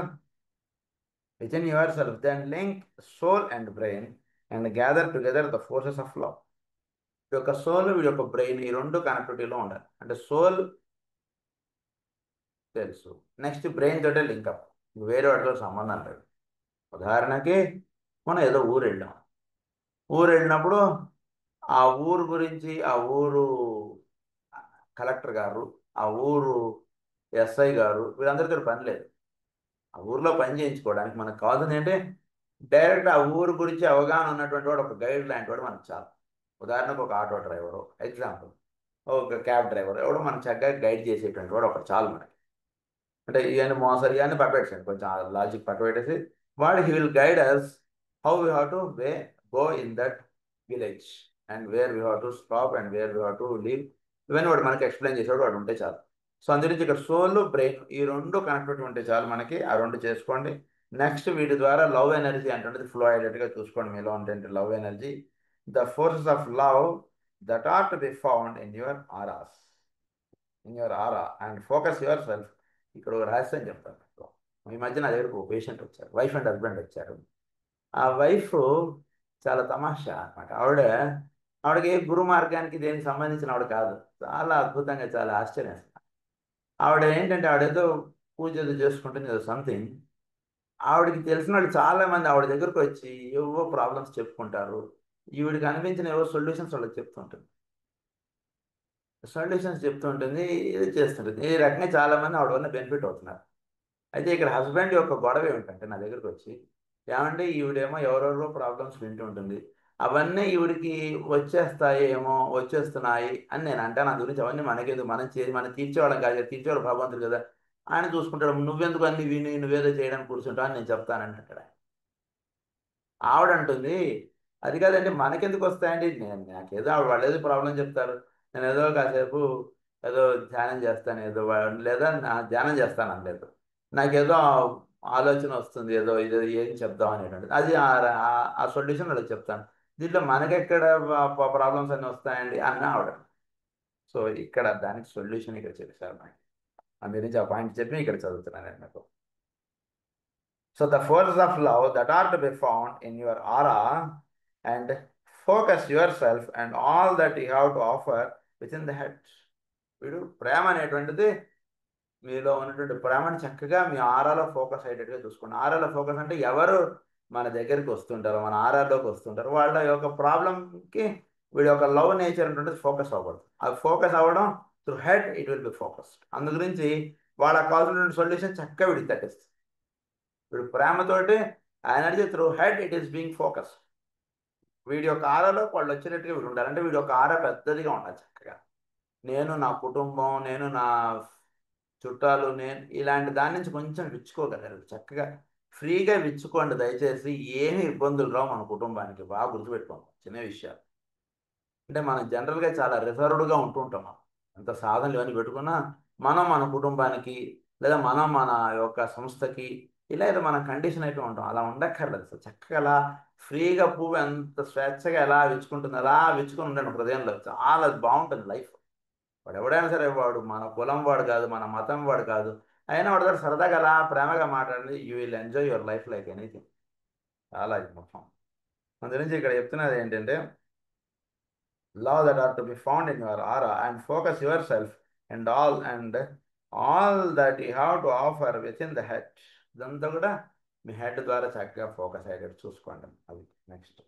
Speaker 1: Within yourself then link soul and brain and gather together the forces of love. వీడి యొక్క సోల్, వీడి యొక్క బ్రెయిన్, ఈ రెండు కనెక్టివిటీలో ఉండాలి. అంటే సోల్ తెలుసు, నెక్స్ట్ బ్రెయిన్ తోటే లింకప్, వేరే వాటితో సంబంధం లేదు. ఉదాహరణకి మనం ఏదో ఊరు వెళ్ళినప్పుడు ఆ ఊరు గురించి, ఆ ఊరు కలెక్టర్ గారు, ఆ ఊరు ఎస్ఐ గారు, వీళ్ళందరితో పని లేదు. ఆ ఊర్లో పని చేయించుకోవడానికి మనకు కావాల్సింది ఏంటంటే డైరెక్ట్ ఆ ఊరు గురించి అవగాహన ఉన్నటువంటి వాడు, ఒక గైడ్ లాంటి వాడు మనకు చాలు. ఉదాహరణకు ఒక ఆటో డ్రైవరు, ఎగ్జాంపుల్ ఒక క్యాబ్ డ్రైవర్, ఎవడో మనం చక్కగా గైడ్ చేసేటువంటి వాడు ఒకటి చాలు మనకి. అంటే ఇవన్నీ మోసరి ఇవన్నీ పక్కపెట్టేసాడు, కొంచెం లాజిక్ పక్కపెట్టేసి వాడు he will guide us how we have to go in that village and where we have to stop and where we have to leave. ఇవన్నీ వాడు మనకి ఎక్స్ప్లెయిన్ చేసేవాడు వాడు ఉంటే చాలు. సో అందుగురించి ఇక్కడ సోల్ బ్రెయిన్ ఈ రెండు కనెక్టివిటీ ఉంటే చాలు మనకి. ఆ రెండు చేసుకోండి. నెక్స్ట్ వీటి ద్వారా లవ్ ఎనర్జీ అంటే ఫ్లో అయ్యేటట్టుగా చూసుకోండి మీలో ఉంటే love energy. The forces of love that are to be found in your auras, in your aura and focus yourself. ఇక్కడ ఒక రహస్యం చెప్తాను. ఈ మధ్య నా దగ్గరకు ఒక పేషెంట్ వచ్చారు, వైఫ్ అండ్ హస్బెండ్ వచ్చారు. ఆ వైఫ్ చాలా తమాషా అనమాట. ఆవిడకి గురు మార్గానికి దేనికి సంబంధించిన ఆవిడ కాదు. చాలా అద్భుతంగా, చాలా ఆశ్చర్యం. ఆవిడ ఏంటంటే ఆవిడ ఏదో పూజ ఏదో చేసుకుంటుంది, ఏదో సంథింగ్. ఆవిడకి తెలిసిన వాళ్ళు చాలా మంది ఆవిడ దగ్గరకు వచ్చి ఏవో ప్రాబ్లమ్స్ చెప్పుకుంటారు. ఈవిడికి అనిపించిన ఏవో సొల్యూషన్స్ వాళ్ళకి చెప్తుంటుంది. సొల్యూషన్స్ చెప్తూ ఉంటుంది, ఇది చేస్తుంటుంది. ఈ రకంగా చాలా మంది ఆవిడ వల్ల బెనిఫిట్ అవుతున్నారు. అయితే ఇక్కడ హస్బెండ్ యొక్క గొడవ ఏమిటంటే నా దగ్గరకు వచ్చి, ఏమంటే ఈవిడేమో ఎవరెవరో ప్రాబ్లమ్స్ వింటూ ఉంటుంది, అవన్నీ ఈవిడికి వచ్చేస్తాయి ఏమో, వచ్చేస్తున్నాయి అని నేను అంటాను. నా గురించి అవన్నీ మనకేదో, మనం తీర్చేవాళ్ళం కాదు కదా, తీర్చేవాడు భగవంతుడు కదా, ఆయన చూసుకుంటాడు. నువ్వెందుకు అన్ని విని నువ్వేదో చేయడానికి కూర్చుంటావు అని నేను చెప్తానని అంటాడు. ఆవిడ అంటుంది, అది కాదండి మనకెందుకు వస్తాయండి, నాకేదో ఆవిడ వాళ్ళు ఏదో ప్రాబ్లం చెప్తారు, నేను ఏదో కాసేపు ఏదో ధ్యానం చేస్తాను, ఏదో లేదా ధ్యానం చేస్తాను అనలేదు, నాకేదో ఆలోచన వస్తుంది, ఏదో ఇదో ఏం చెప్దాం అనేటువంటిది, అది ఆ సొల్యూషన్ వాళ్ళకి చెప్తాను. దీంట్లో మనకెక్కడ ప్రాబ్లమ్స్ అన్నీ వస్తాయండి అన్న ఆవిడ. సో ఇక్కడ దానికి సొల్యూషన్ ఇక్కడ చెప్పేశారు నాకు. అందు గురించి ఆ పాయింట్ చెప్పి ఇక్కడ చదువుతున్నాను నేను మీకు. So the forces of love that are to be found in your aura and focus yourself and all that you have to offer within the head. వీడు ప్రేమ అనేటువంటిది మీలో ఉన్నటువంటి ప్రేమను చక్కగా మీ ఆరాలో ఫోకస్ అయ్యేటట్టుగా చూసుకోండి. ఆరాలో ఫోకస్ అంటే ఎవరు మన దగ్గరికి వస్తుంటారో, మన ఆరాలోకి వస్తుంటారో వాళ్ళ యొక్క ప్రాబ్లంకి వీడి యొక్క లవ్ నేచర్ అనేటువంటిది ఫోకస్ అవ్వకూడదు. అది ఫోకస్ అవ్వడం through head it will be focused. అందు గురించి వాళ్ళకి కావాల్సినటువంటి సొల్యూషన్ చక్కగా వీడికి తగ్గిస్తుంది. వీడు ప్రేమతోటి ఆ energy through head it is being focus. వీడి యొక్క ఆరాలో వాళ్ళు వచ్చినట్టుగా వీడు ఉండాలి. అంటే వీడి యొక్క ఆరా పెద్దదిగా ఉండాలి చక్కగా. నేను నా కుటుంబం, నేను నా చుట్టాలు, నేను ఇలాంటి దాని నుంచి కొంచెం విచ్చుకోగలరు. చక్కగా ఫ్రీగా విచ్చుకోండి దయచేసి. ఏమి ఇబ్బందులు రావు మన కుటుంబానికి. బాగా గుర్తుపెట్టుకోండి చిన్న విషయాలు. అంటే మనం జనరల్గా చాలా రిజర్వ్డ్గా ఉంటుంటాం. మనం ఎంత సాధనలు ఇవన్నీ పెట్టుకున్నా మనం మన కుటుంబానికి లేదా మనం మన యొక్క సంస్థకి ఇలా ఏదో మనం కండిషన్ అయితే ఉంటాం. అలా ఉండక్కర్లేదు. అసలు చక్కగా అలా ఫ్రీగా పువ్వు ఎంత స్వేచ్ఛగా ఎలా విచ్చుకుంటుంది అలా విచ్చుకొని ఉండండి హృదయంలో. చాలా బాగుంటుంది లైఫ్. వాడు ఎవడైనా సరే, వాడు మన కులం వాడు కాదు, మన మతం వాడు కాదు, అయినా వాడు దగ్గర సరదాగా అలా ప్రేమగా మాట్లాడండి. You will enjoy your life like anything. చాలా ఇది మొత్తం. అందు నుంచి ఇక్కడ చెప్తున్నది ఏంటంటే love that are to be found in your aura and focus yourself and all that you have to offer within the head. ఇదంతా కూడా మీ హెడ్ ద్వారా చక్కగా ఫోకస్ అయ్యేటట్టు చూసుకోండి. అది next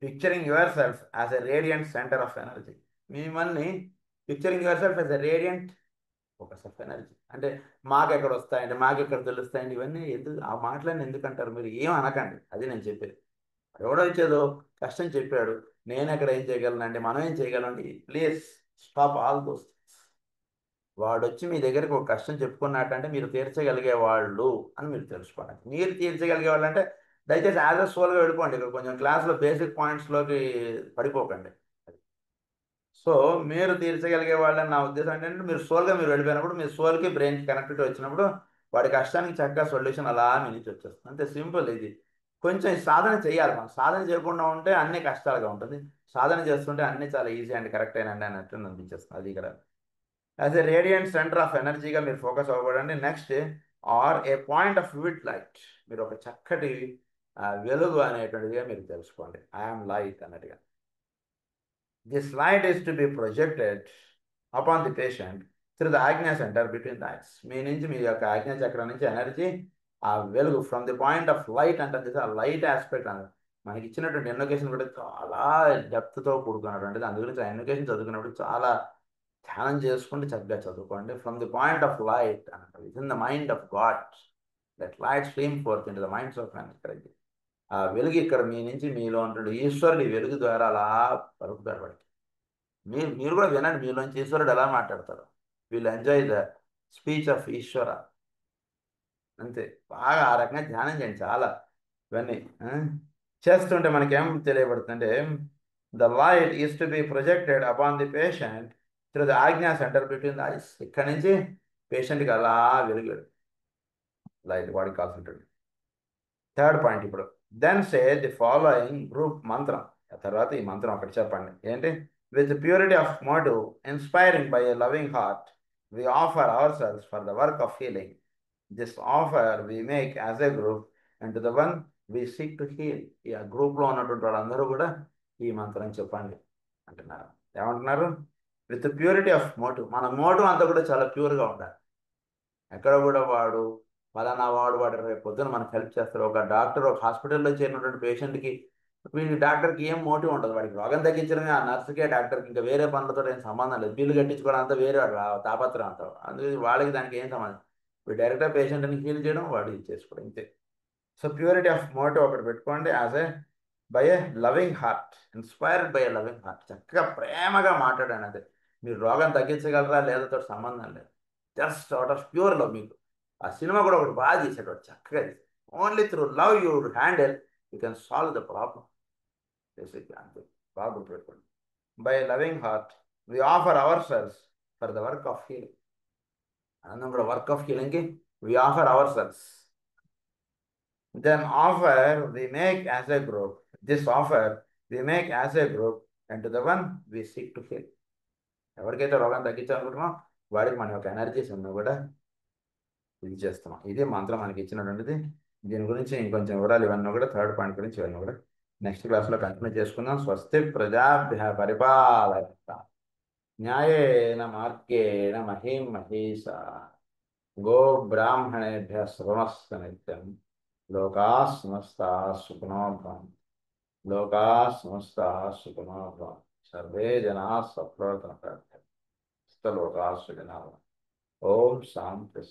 Speaker 1: picturing yourself as a radiant centre of energy. మిమ్మల్ని picturing yourself as a radiant focus of energy. అంటే మాకెక్కడ వస్తాయండి, మాకెక్కడ తెలుస్తాయండి, ఇవన్నీ ఎందుకు ఆ మాటలన్నీ ఎందుకంటారు మీరు? ఏం అనకండి. అది నేను చెప్పేది. ఎవడో ఇచ్చేదో కష్టం చెప్పాడు, నేను ఎక్కడ ఏం చేయగలనండి, మనం ఏం చేయగలండి. Please stop all those things. వాడు వచ్చి మీ దగ్గరికి ఒక కష్టం చెప్పుకున్నట్టంటే మీరు తీర్చగలిగే వాళ్ళు అని మీరు తెలుసుకోండి. మీరు తీర్చగలిగే వాళ్ళు అంటే దయచేసి యాజ్ అ సోల్గా వెళ్ళిపోండి. ఇక్కడ కొంచెం క్లాస్లో బేసిక్ పాయింట్స్లోకి పడిపోకండి. సో మీరు తీర్చగలిగే వాళ్ళని నా ఉద్దేశం ఏంటంటే మీరు సోల్గా మీరు వెళ్ళిపోయినప్పుడు మీ సోల్కి బ్రెయిన్కి కనెక్టివిటీ వచ్చినప్పుడు వాడి కష్టానికి చక్కగా సొల్యూషన్ అలా మీ నుంచి వచ్చేస్తుంది. అంతే సింపుల్ ఇది. కొంచెం సాధన చేయాలి. మనం సాధన చేయకుండా ఉంటే అన్ని కష్టాలుగా ఉంటుంది, సాధన చేస్తుంటే అన్ని చాలా ఈజీ అండ్ కరెక్ట్ అయినండి అన్నట్టు అనిపించేస్తుంది. అది ఇక్కడ as a radiant centre of ఎనర్జీగా మీరు ఫోకస్ అవ్వకూడదండి. Next or a point of vivid light. మీరు ఒక చక్కటి వెలుగు అనేటువంటిదిగా మీరు తెలుసుకోండి. ఐఎమ్ లైట్ అన్నట్టుగా. This light is to be projected upon the patient through the Agnya center between the eyes. మీ నుంచి మీ యొక్క ఆజ్ఞా చక్రం నుంచి ఎనర్జీ ఆ వెలుగు from the point of light అంటే ఆ లైట్ ఆస్పెక్ట్ అన్నది మనకి ఇచ్చినటువంటి ఎడ్యుకేషన్ కూడా చాలా డెప్త్తో కూడుకున్నటువంటిది. అందు గురించి ఆ ఎడ్యుకేషన్ చదువుకున్నప్పుడు చాలా ధ్యానం చేసుకుంటే చక్కగా చదువుకోండి. From the point of light అంటే in the mind of God that light stream forth in the minds of man. ఆ వెలుగు ఇక్కడ మీ నుంచి మీలో ఉంటుంది. ఈశ్వరుడి వెలుగు ద్వారా అలా పలుకుతారు వాడికి. మీరు కూడా వినండి, మీలోంచి ఈశ్వరుడు ఎలా మాట్లాడతారు. వీళ్ళు ఎంజాయ్ ద స్పీచ్ ఆఫ్ ఈశ్వర. అంతే. బాగా ఆ రకంగా ధ్యానం చేయండి. చాలా ఇవన్నీ చేస్తుంటే మనకేం తెలియబడుతుందంటే the light is to be projected upon the patient through the ajna centre between the eyes. ఇక్కడి నుంచి పేషెంట్కి అలా వెలుగాడు లైట్ వాడికి కాల్సింటాడు. థర్డ్ పాయింట్ ఇప్పుడు then say the following group mantram. తర్వాత ఈ మంత్రం ఒకటి చెప్పండి ఏంటి? With purity of motive inspiring by a loving heart we offer our selves for the work of healing. This offer we make as a group and to the one we seek to heal. ఈ గ్రూప్లో ఉన్నటువంటి వాళ్ళందరూ కూడా ఈ మంత్రం చెప్పండి అంటున్నారు. ఏమంటున్నారు? With purity of motive. మన మోటివ్ అంతా కూడా చాలా ప్యూర్గా ఉండాలి. ఎక్కడ కూడా వాడు ఫలానా వాడు రేపు పొద్దున మనకు హెల్ప్ చేస్తారు. ఒక డాక్టర్ ఒక హాస్పిటల్లో చేరినటువంటి పేషెంట్కి వీడి డాక్టర్కి ఏం మోటివ్ ఉండదు. వాడికి రోగం తగ్గించడమే ఆ నర్సుకే డాక్టర్కి, ఇంకా వేరే పనులతో ఏం సంబంధం లేదు. బిల్లు కట్టించుకోవడం అంతా వేరే వాడు తాపత్రం అంతా. అందుకే వాళ్ళకి దానికి ఏం సంబంధం. వీడు డైరెక్ట్గా పేషెంట్ని హీల్ చేయడం, వాడు ఇది చేసుకోవడం, ఇంతే. సో ప్యూరిటీ ఆఫ్ మోటివ్ ఒకటి పెట్టుకోండి. As a by A loving heart, inspired by A loving heart. చక్కగా ప్రేమగా మాట్లాడాను. అదే మీరు రోగం తగ్గించగలరా లేదతో సంబంధం లేదు. Just out of pure love. మీకు ఆ సినిమా కూడా ఒకటి బాగా చేశాడు వాడు, చక్కగా చేశాడు. Only through love you handle you can solve the problem. అంతే, బాగా గుర్తుపెట్టుకోండి. By loving heart we offer our selves for the work of healing. అందరం కూడా వర్క్ ఆఫ్ హీలింగ్కి we offer our selves. Then offer we make as a group. This offer we make as a group and to the one we seek to heal. ఎవరికైతే రోగం తగ్గించాలనుకుంటున్నాం వాడికి మన యొక్క energies ఉన్నా కూడా ఇది చేస్తున్నాం. ఇది మంత్రం మనకి ఇచ్చినటువంటిది. దీని గురించి ఇంకొంచెం వివరాలు ఇవన్నీ కూడా థర్డ్ పాయింట్ గురించి ఇవన్నీ కూడా నెక్స్ట్ క్లాస్లో కంటిన్యూ చేసుకుందాం. స్వస్తి ప్రజాభ్య పరిపాలయంత న్యాయేన మార్గేణ మహీం మహీషా గో బ్రాహ్మణేభ్య శృణస్త నిత్యం లోకాः సమస్తాः సుఖినో భవంతు. లోకాः సమస్తాः సుఖినో భవంతు. సర్వే జనాः సత్ప్రవర్తन्तు. సమస్తలోకాः సుఖినో భవంతు. ఓం శాంతి.